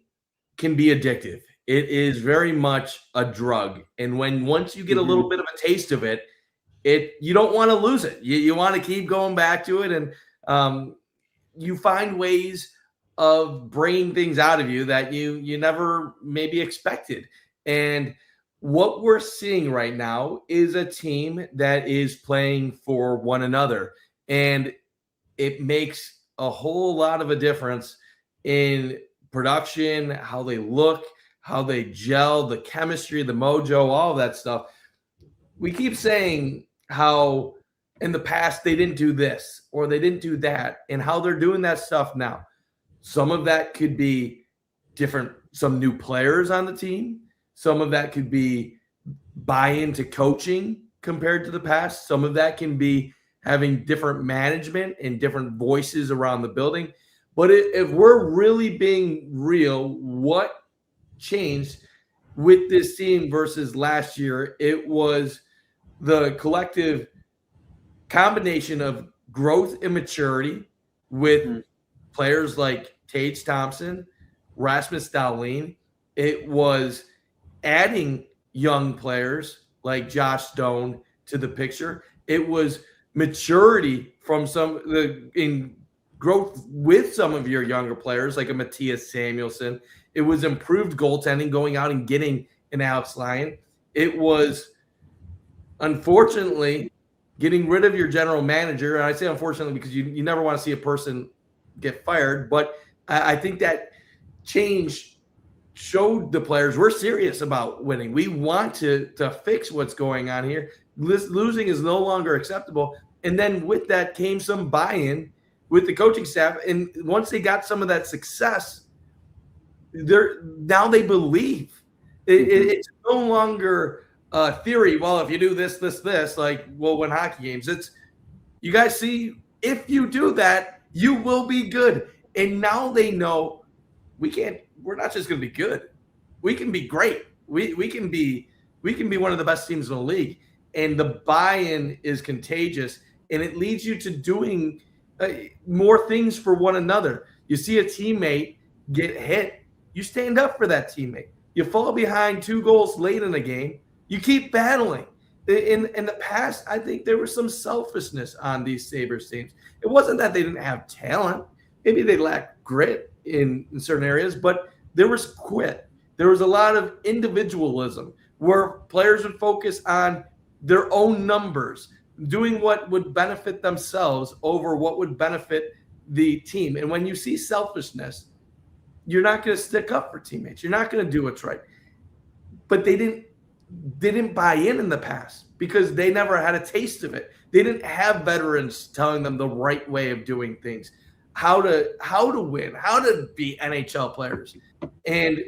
can be addictive. It is very much a drug. And once you get a little bit of a taste of it, you don't want to lose it. You want to keep going back to it. And you find ways of bringing things out of you that you never maybe expected. And what we're seeing right now is a team that is playing for one another. And it makes a whole lot of a difference in production, how they look, how they gel, the chemistry, the mojo, all of that stuff. We keep saying how in the past they didn't do this or they didn't do that, and how they're doing that stuff now. Some of that could be some new players on the team. Some of that could be buy-in to coaching compared to the past. Some of that can be having different management and different voices around the building. But if we're really being real, what changed with this team versus last year? It was the collective combination of growth and maturity with players like Tage Thompson, Rasmus Dahlin. It was adding young players like Josh Stone to the picture. It was maturity from in growth with some of your younger players like a Matthias Samuelsson. It was improved goaltending, going out and getting an Alex Lyon. It was, unfortunately, getting rid of your general manager. And I say unfortunately because you never want to see a person get fired. But I think that change showed the players we're serious about winning. We want to fix what's going on here. Losing is no longer acceptable. And then with that came some buy-in with the coaching staff. And once they got some of that success, now they believe. It's no longer a theory. Well, if you do this, like we'll win hockey games. It's, you guys see, if you do that, you will be good. And now they know we're not just going to be good. We can be great. We can be one of the best teams in the league. And the buy-in is contagious, and it leads you to doing more things for one another. You see a teammate get hit, you stand up for that teammate. You fall behind 2 goals late in the game, you keep battling. In the past, I think there was some selfishness on these Sabres teams. It wasn't that they didn't have talent. Maybe they lacked grit in certain areas, but there was quit. There was a lot of individualism where players would focus on their own numbers, doing what would benefit themselves over what would benefit the team. And when you see selfishness, you're not going to stick up for teammates. You're not going to do what's right. But they didn't didn't buy in the past because they never had a taste of it. They didn't have veterans telling them the right way of doing things, how to win, how to be NHL players. And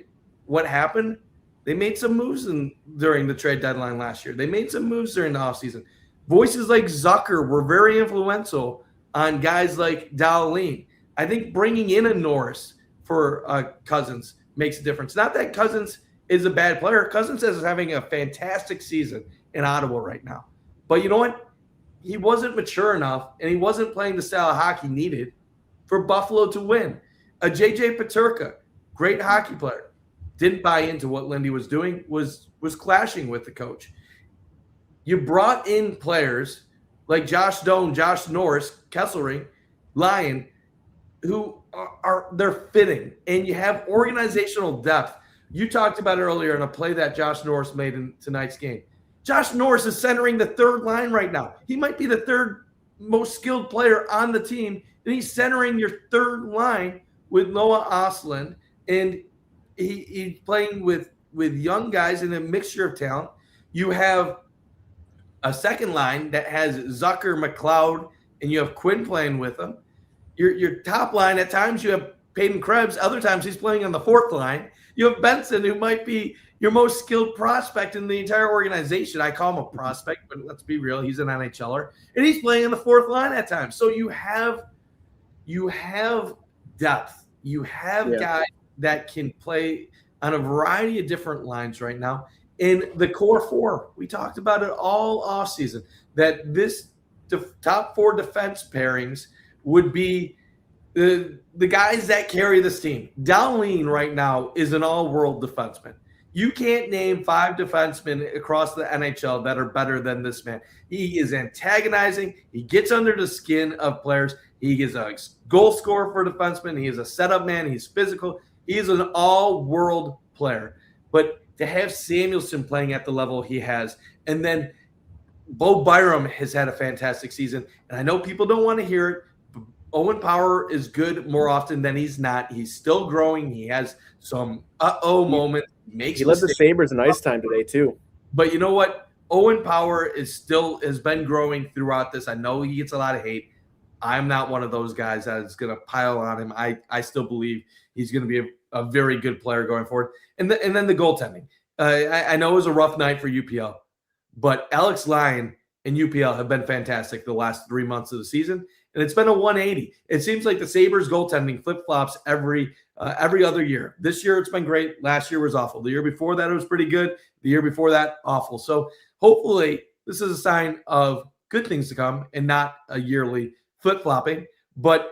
what happened? They made some moves during the trade deadline last year. They made some moves during the offseason. Voices like Zucker were very influential on guys like Dowling. I think bringing in a Norris for Cousins makes a difference. Not that Cousins is a bad player. Cousins is having a fantastic season in Ottawa right now. But you know what? He wasn't mature enough, and he wasn't playing the style of hockey needed for Buffalo to win. A JJ Peterka, great hockey player, didn't buy into what Lindy was doing, was clashing with the coach. You brought in players like Josh Doan, Josh Norris, Kesselring, Lyon, who they're fitting, and you have organizational depth. You talked about it earlier in a play that Josh Norris made in tonight's game. Josh Norris is centering the third line right now. He might be the third most skilled player on the team, and he's centering your third line with Noah Ostlund, and he's playing with young guys in a mixture of talent. You have a second line that has Zucker, McLeod, and you have Quinn playing with them. Your top line, at times you have Peyton Krebs. Other times he's playing on the fourth line. You have Benson, who might be your most skilled prospect in the entire organization. I call him a prospect, but let's be real. He's an NHLer. And he's playing on the fourth line at times. So you have depth. You have guys that can play on a variety of different lines right now. In the core four, we talked about it all offseason, that this top four defense pairings would be the guys that carry this team. Dowling right now is an all-world defenseman. You can't name 5 defensemen across the NHL that are better than this man. He is antagonizing. He gets under the skin of players. He is a goal scorer for defensemen. He is a setup man. He's physical. He is an all-world player. But to have Samuelson playing at the level he has, and then Bo Byram has had a fantastic season, and I know people don't want to hear it. Owen Power is good more often than he's not. He's still growing. He has some moments. He led the Sabres in ice time today too. But you know what? Owen Power has been growing throughout this. I know he gets a lot of hate. I'm not one of those guys that's going to pile on him. I still believe he's going to be a very good player going forward. And then the goaltending. I know it was a rough night for UPL, but Alex Lyon and UPL have been fantastic the last 3 months of the season. And it's been a 180. It seems like the Sabres goaltending flip-flops every other year. This year, it's been great. Last year was awful. The year before that, it was pretty good. The year before that, awful. So hopefully this is a sign of good things to come and not a yearly flip-flopping. But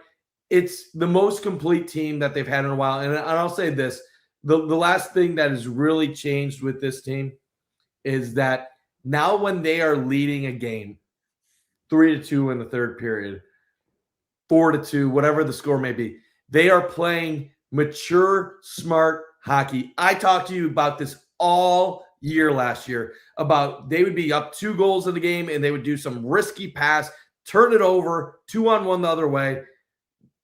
it's the most complete team that they've had in a while. And I'll say this. The last thing that has really changed with this team is that now when they are leading a game 3-2 in the third period, 4-2, whatever the score may be, they are playing mature, smart hockey. I talked to you about this all year last year, about they would be up 2 goals in the game and they would do some risky pass, turn it over, 2-on-1 the other way.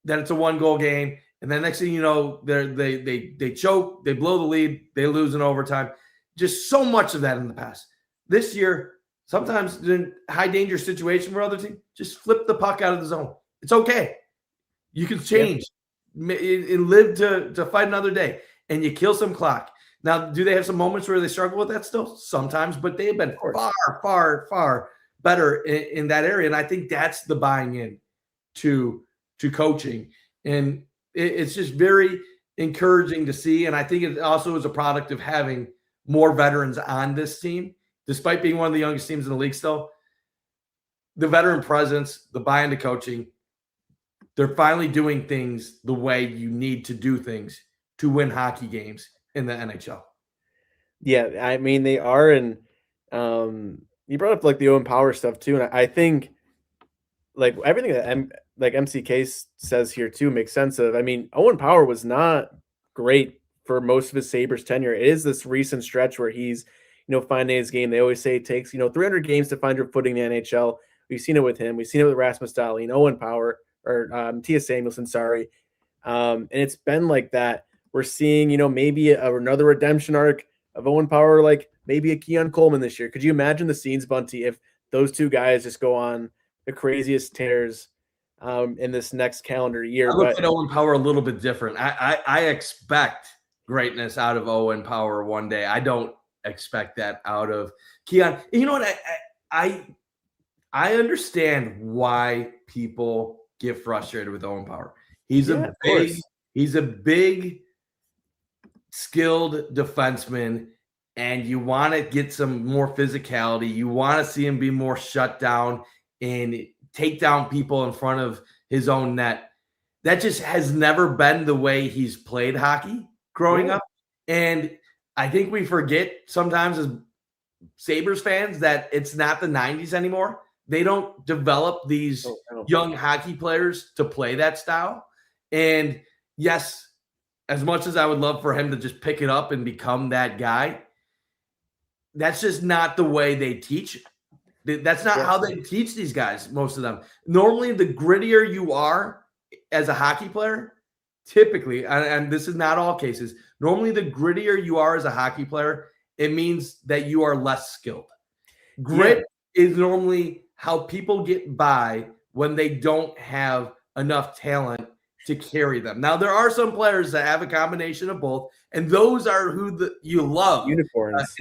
Then it's a 1-goal game. And then next thing you know, they choke, they blow the lead, they lose in overtime. Just so much of that in the past. This year, sometimes in high danger situation for other team, just flip the puck out of the zone. It's okay. You can change and live to fight another day, and you kill some clock. Now, do they have some moments where they struggle with that still? Sometimes, but they have been far, far, far better in that area. And I think that's the buying in to coaching. And it's just very encouraging to see. And I think it also is a product of having more veterans on this team, despite being one of the youngest teams in the league still. The veteran presence, the buy-in to coaching, they're finally doing things the way you need to do things to win hockey games in the NHL. Yeah, I mean, they are. And you brought up like the Owen Power stuff too. And I think like everything that MCK says here too makes sense of. I mean, Owen Power was not great for most of his Sabres tenure. It is this recent stretch where he's, finding his game. They always say it takes, 300 games to find your footing in the NHL. We've seen it with him. We've seen it with Rasmus Dahlin, Owen Power, or Tia Samuelson, sorry. And it's been like that. We're seeing, maybe another redemption arc of Owen Power, like maybe a Keon Coleman this year. Could you imagine the scenes, Bunty, if those two guys just go on the craziest tears in this next calendar year? I look But at Owen Power a little bit different. I expect greatness out of Owen Power one day. I don't expect that out of Keon. You know what? I understand why people get frustrated with Owen Power. He's yeah, he's a big, skilled defenseman, and you want to get some more physicality. You want to see him be more shut down and take down people in front of his own net. That just has never been the way he's played hockey growing up. And I think we forget sometimes as Sabres fans that it's not the 90s anymore. They don't develop these young hockey players to play that style. And yes, as much as I would love for him to just pick it up and become that guy, that's just not the way they teach. That's not how they teach these guys, most of them. Normally, the grittier you are as a hockey player, typically, and this is not all cases, normally the grittier you are as a hockey player, it means that you are less skilled. Grit is normally how people get by when they don't have enough talent to carry them. Now, there are some players that have a combination of both, and those are who you love. Unicorns.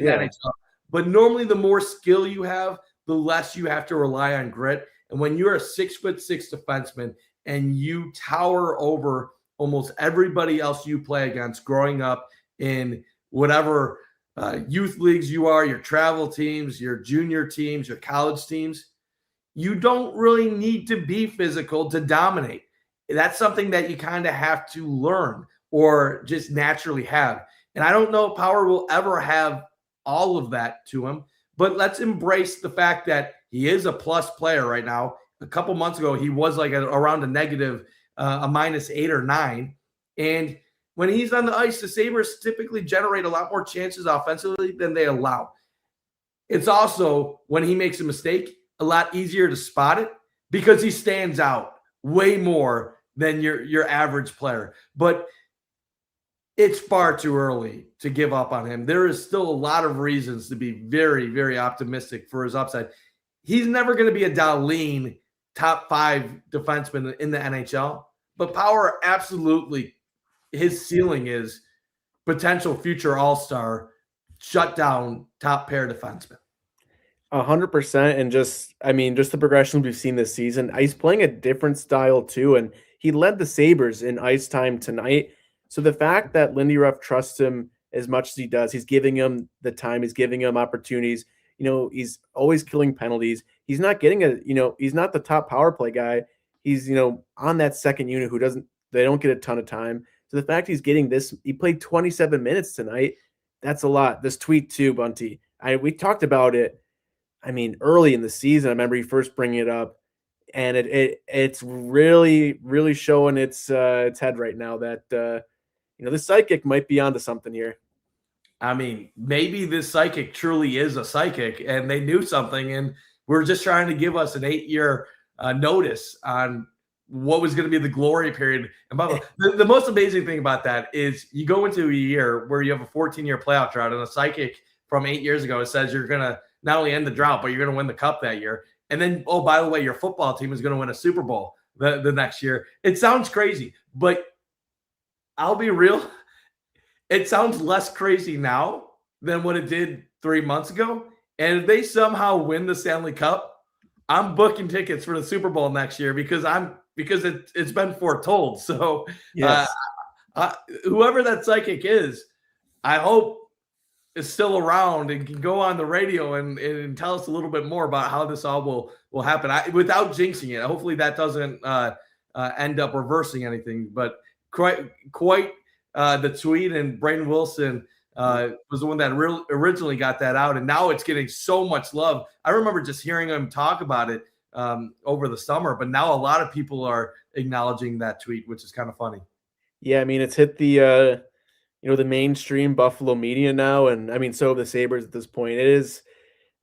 But normally, the more skill you have, the less you have to rely on grit. And when you're a 6'6" defenseman and you tower over almost everybody else you play against growing up in whatever youth leagues you are, your travel teams, your junior teams, your college teams, you don't really need to be physical to dominate. That's something that you kind of have to learn or just naturally have. And I don't know if Power will ever have all of that to him, but let's embrace the fact that he is a plus player right now. A couple months ago, he was like around a negative, a -8 or 9. And when he's on the ice, the Sabres typically generate a lot more chances offensively than they allow. It's also, when he makes a mistake, a lot easier to spot it because he stands out way more than your average player. But it's far too early to give up on him. There is still a lot of reasons to be very, very optimistic for his upside. He's never going to be a Dahlin top 5 defenseman in the NHL, but Power absolutely, his ceiling is potential future all-star, shutdown top pair defenseman. 100%. And just the progression we've seen this season, he's playing a different style too. And he led the Sabres in ice time tonight. So the fact that Lindy Ruff trusts him as much as he does, he's giving him the time, he's giving him opportunities. He's always killing penalties. He's not getting he's not the top power play guy. He's, on that second unit they don't get a ton of time. So the fact he's getting this, he played 27 minutes tonight. That's a lot. This tweet too, Bunty. We talked about it. Early in the season, I remember you first bringing it up, and it's really, really showing its head right now that the psychic might be onto something here. Maybe this psychic truly is a psychic, and they knew something, and we're just trying to give us an 8-year notice on what was going to be the glory period. And the most amazing thing about that is you go into a year where you have a 14-year playoff drought, and a psychic from 8 years ago says you're going to not only end the drought, but you're going to win the cup that year. And then, oh, by the way, your football team is going to win a Super Bowl the next year. It sounds crazy, but I'll be real. It sounds less crazy now than what it did 3 months ago. And if they somehow win the Stanley Cup, I'm booking tickets for the Super Bowl next year because it's been foretold. So yes. Whoever that psychic is, I hope is still around and can go on the radio and tell us a little bit more about how this all will happen without jinxing it. Hopefully that doesn't end up reversing anything, but quite the tweet, and Braden Wilson was the one that originally got that out, and now it's getting so much love. I remember just hearing him talk about it over the summer, but now a lot of people are acknowledging that tweet, which is kind of funny. Yeah, it's hit the the mainstream Buffalo media now, and so have the Sabres at this point. It is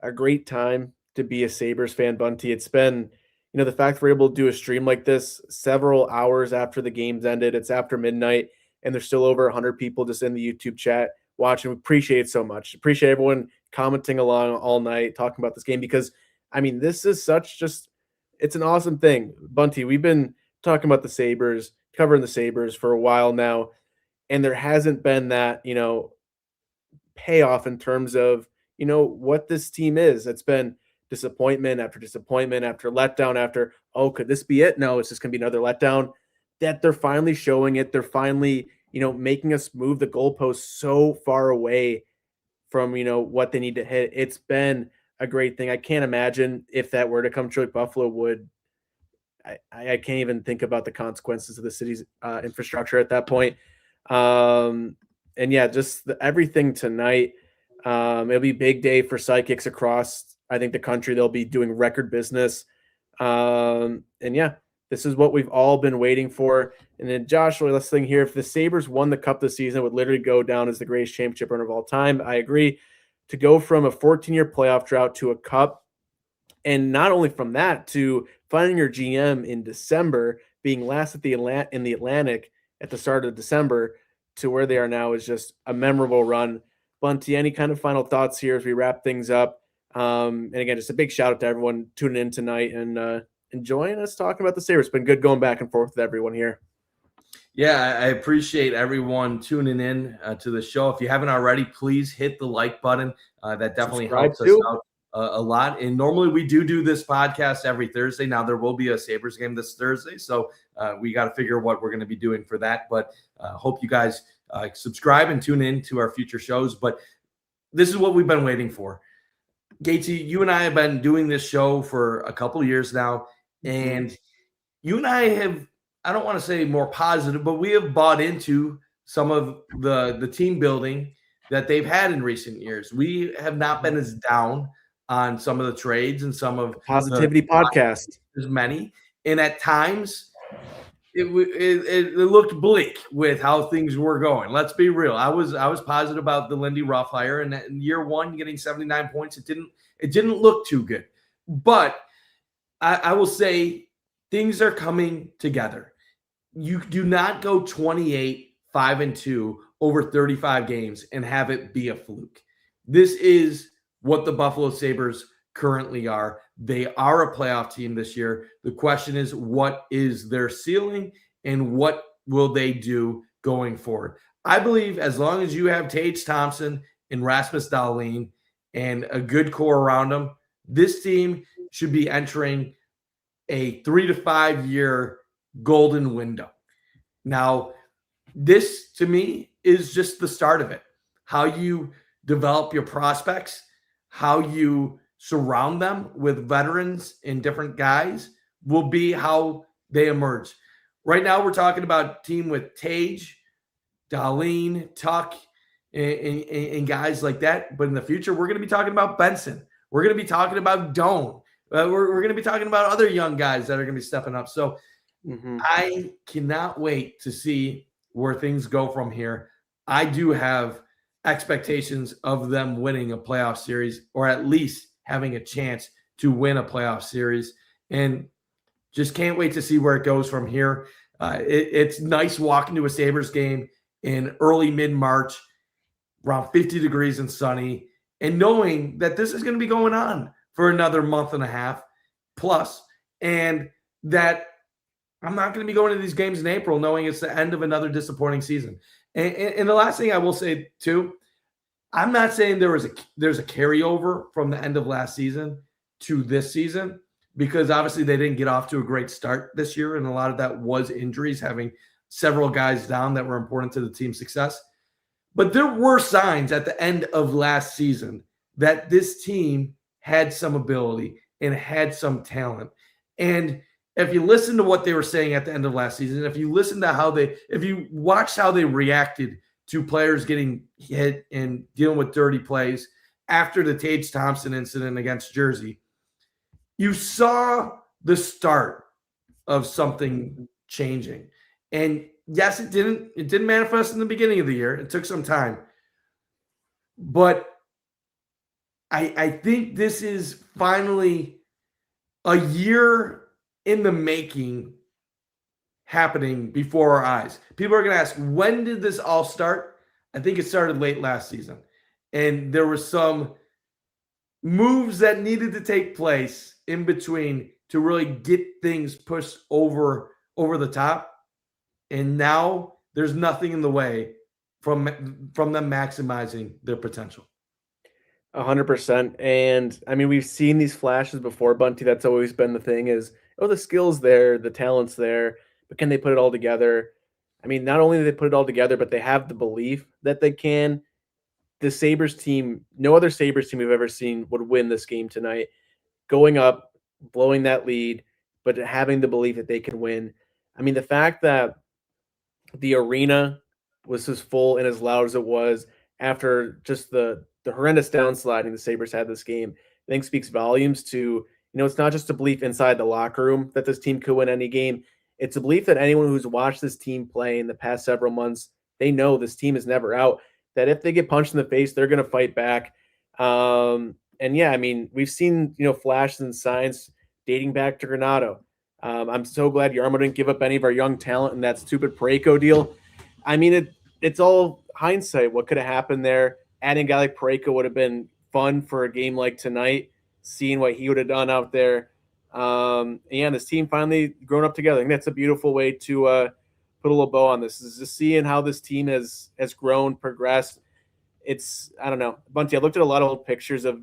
a great time to be a Sabres fan, Bunty. It's been, the fact we're able to do a stream like this several hours after the game's ended. It's after midnight, and there's still over 100 people just in the YouTube chat watching. We appreciate it so much. Appreciate everyone commenting along all night, talking about this game, because I mean, this is it's an awesome thing. Bunty, we've been talking about the Sabres, covering the Sabres for a while now, and there hasn't been that, payoff in terms of, what this team is. It's been disappointment after letdown after, oh, could this be it? No, it's just going to be another letdown. That they're finally showing it. They're finally, making us move the goalposts so far away from, what they need to hit. It's been a great thing. I can't imagine if that were to come true, like Buffalo would. I can't even think about the consequences of the city's infrastructure at that point. And yeah, just everything tonight. It'll be a big day for psychics across, I think, the country. They'll be doing record business. And yeah, this is what we've all been waiting for. And then Josh, last thing here, if the Sabres won the cup this season, it would literally go down as the greatest championship run of all time. I agree. To go from a 14-year playoff drought to a cup, and not only from that to finding your GM in December, being last in the Atlantic at the start of December, to where they are now, is just a memorable run. Bunty, any kind of final thoughts here as we wrap things up? And again, just a big shout out to everyone tuning in tonight and enjoying us talking about the Sabres. It's been good going back and forth with everyone here. Yeah, I appreciate everyone tuning in to the show. If you haven't already, please hit the like button. That definitely helps us out a lot. And normally we do this podcast every Thursday. Now there will be a Sabres game this Thursday, so we got to figure what we're going to be doing for that. But hope you guys subscribe and tune in to our future shows. But this is what we've been waiting for. Gatesy, you and I have been doing this show for a couple of years now, and you and I have, I don't want to say more positive, but we have bought into some of the team building that they've had in recent years. We have not been as down on some of the trades and some of Positivity podcast. There's many, and at times it looked bleak with how things were going. Let's be real. I was positive about the Lindy Ruff hire, and in year one, getting 79 points, it didn't look too good. But I will say things are coming together. You do not go 28-5-2 over 35 games and have it be a fluke. This is what the Buffalo Sabres currently are. They are a playoff team this year. The question is, what is their ceiling and what will they do going forward? I believe as long as you have Tage Thompson and Rasmus Dahlin and a good core around them, this team should be entering a 3 to 5 year golden window. Now, this to me is just the start of it. How you develop your prospects, how you surround them with veterans and different guys will be how they emerge. Right now, we're talking about a team with Tage, Dahlin, Tuck, and guys like that. But in the future, we're going to be talking about Benson. We're going to be talking about Doan. We're going to be talking about other young guys that are going to be stepping up. So I cannot wait to see where things go from here. I do have expectations of them winning a playoff series, or at least having a chance to win a playoff series, and just can't wait to see where it goes from here. It's nice walking to a Sabres game in early mid-March, around 50 degrees and sunny, and knowing that this is going to be going on for another month and a half plus, and that I'm not going to be going to these games in April knowing it's the end of another disappointing season. And the last thing I will say too, I'm not saying there's a carryover from the end of last season to this season, because obviously they didn't get off to a great start this year, and a lot of that was injuries, having several guys down that were important to the team's success. But there were signs at the end of last season that this team had some ability and had some talent. And if you listen to what they were saying at the end of last season, if you listen to if you watch how they reacted to players getting hit and dealing with dirty plays after the Tage Thompson incident against Jersey, you saw the start of something changing. And yes, it didn't manifest in the beginning of the year. It took some time. But I think this is finally a year in the making happening before our eyes. People are going to ask, when did this all start? I think it started late last season. And there were some moves that needed to take place in between to really get things pushed over the top. And now there's nothing in the way from them maximizing their potential. 100%. And I mean, we've seen these flashes before, Bunty. That's always been the thing is, oh, the skill's there, the talent's there, but can they put it all together? I mean, not only do they put it all together, but they have the belief that they can. The Sabres team, no other Sabres team we've ever seen would win this game tonight. Going up, blowing that lead, but having the belief that they can win. I mean, the fact that the arena was as full and as loud as it was after just the horrendous downsliding the Sabres had this game, I think speaks volumes to, it's not just a belief inside the locker room that this team could win any game. It's a belief that anyone who's watched this team play in the past several months, they know this team is never out, that if they get punched in the face, they're going to fight back. And yeah, I mean, we've seen, flashes and signs dating back to Granato. I'm so glad Yarmo didn't give up any of our young talent in that stupid Parayko deal. I mean, it's all hindsight. What could have happened there? Adding a guy like Parayko would have been fun for a game like tonight, seeing what he would have done out there. And this team finally grown up together. I think that's a beautiful way to put a little bow on this, is just seeing how this team has grown, progressed. It's, I don't know, Bunty, I looked at a lot of old pictures of,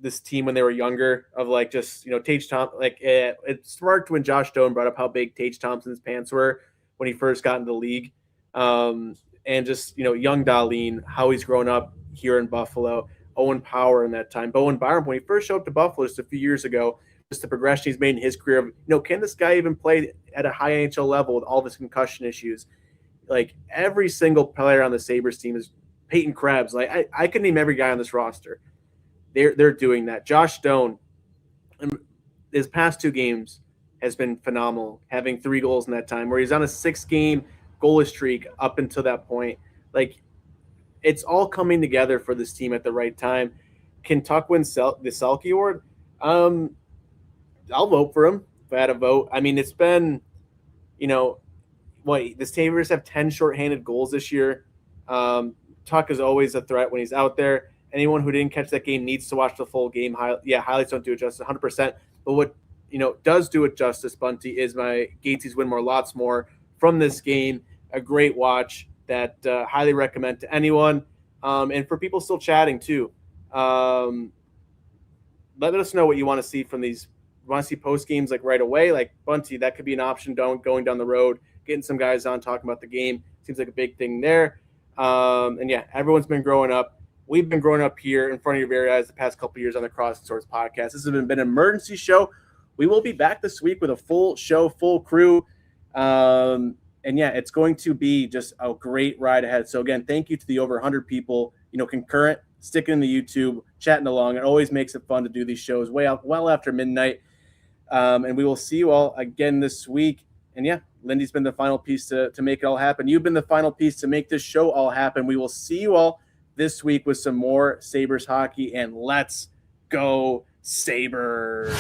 this team when they were younger, of like just, Tage Thompson. Like it sparked when Josh Stone brought up how big Tage Thompson's pants were when he first got into the league. And just, young Dahlin, how he's grown up here in Buffalo. Owen Power in that time. Bowen Byram, when he first showed up to Buffalo just a few years ago, just the progression he's made in his career of, can this guy even play at a high NHL level with all of his concussion issues? Like every single player on the Sabres team is Peyton Krebs. Like I can name every guy on this roster. They're doing that. Josh Stone, his past 2 games has been phenomenal, having 3 goals in that time, where he's on a 6-game goalless streak up until that point. Like, it's all coming together for this team at the right time. Can Tuck win the Selke Award? I'll vote for him if I had a vote. I mean, it's been, the Sabres have 10 shorthanded goals this year. Tuck is always a threat when he's out there. Anyone who didn't catch that game needs to watch the full game. Highlights don't do it justice 100%. But what, does do it justice, Bunty, is my Gatesy win more, lots more from this game. A great watch that highly recommend to anyone. And for people still chatting too, let us know what you want to see from these. You want to see post games like right away? Like Bunty, that could be an option going down the road, getting some guys on talking about the game. Seems like a big thing there. And yeah, everyone's been growing up. We've been growing up here in front of your very eyes the past couple of years on the Cross and Swords podcast. This has been an emergency show. We will be back this week with a full show, full crew. And yeah, it's going to be just a great ride ahead. So again, thank you to the over 100 people, concurrent, sticking in the YouTube, chatting along. It always makes it fun to do these shows well after midnight. And we will see you all again this week. And yeah, Lindy's been the final piece to make it all happen. You've been the final piece to make this show all happen. We will see you all this week with some more Sabres hockey, and let's go Sabres.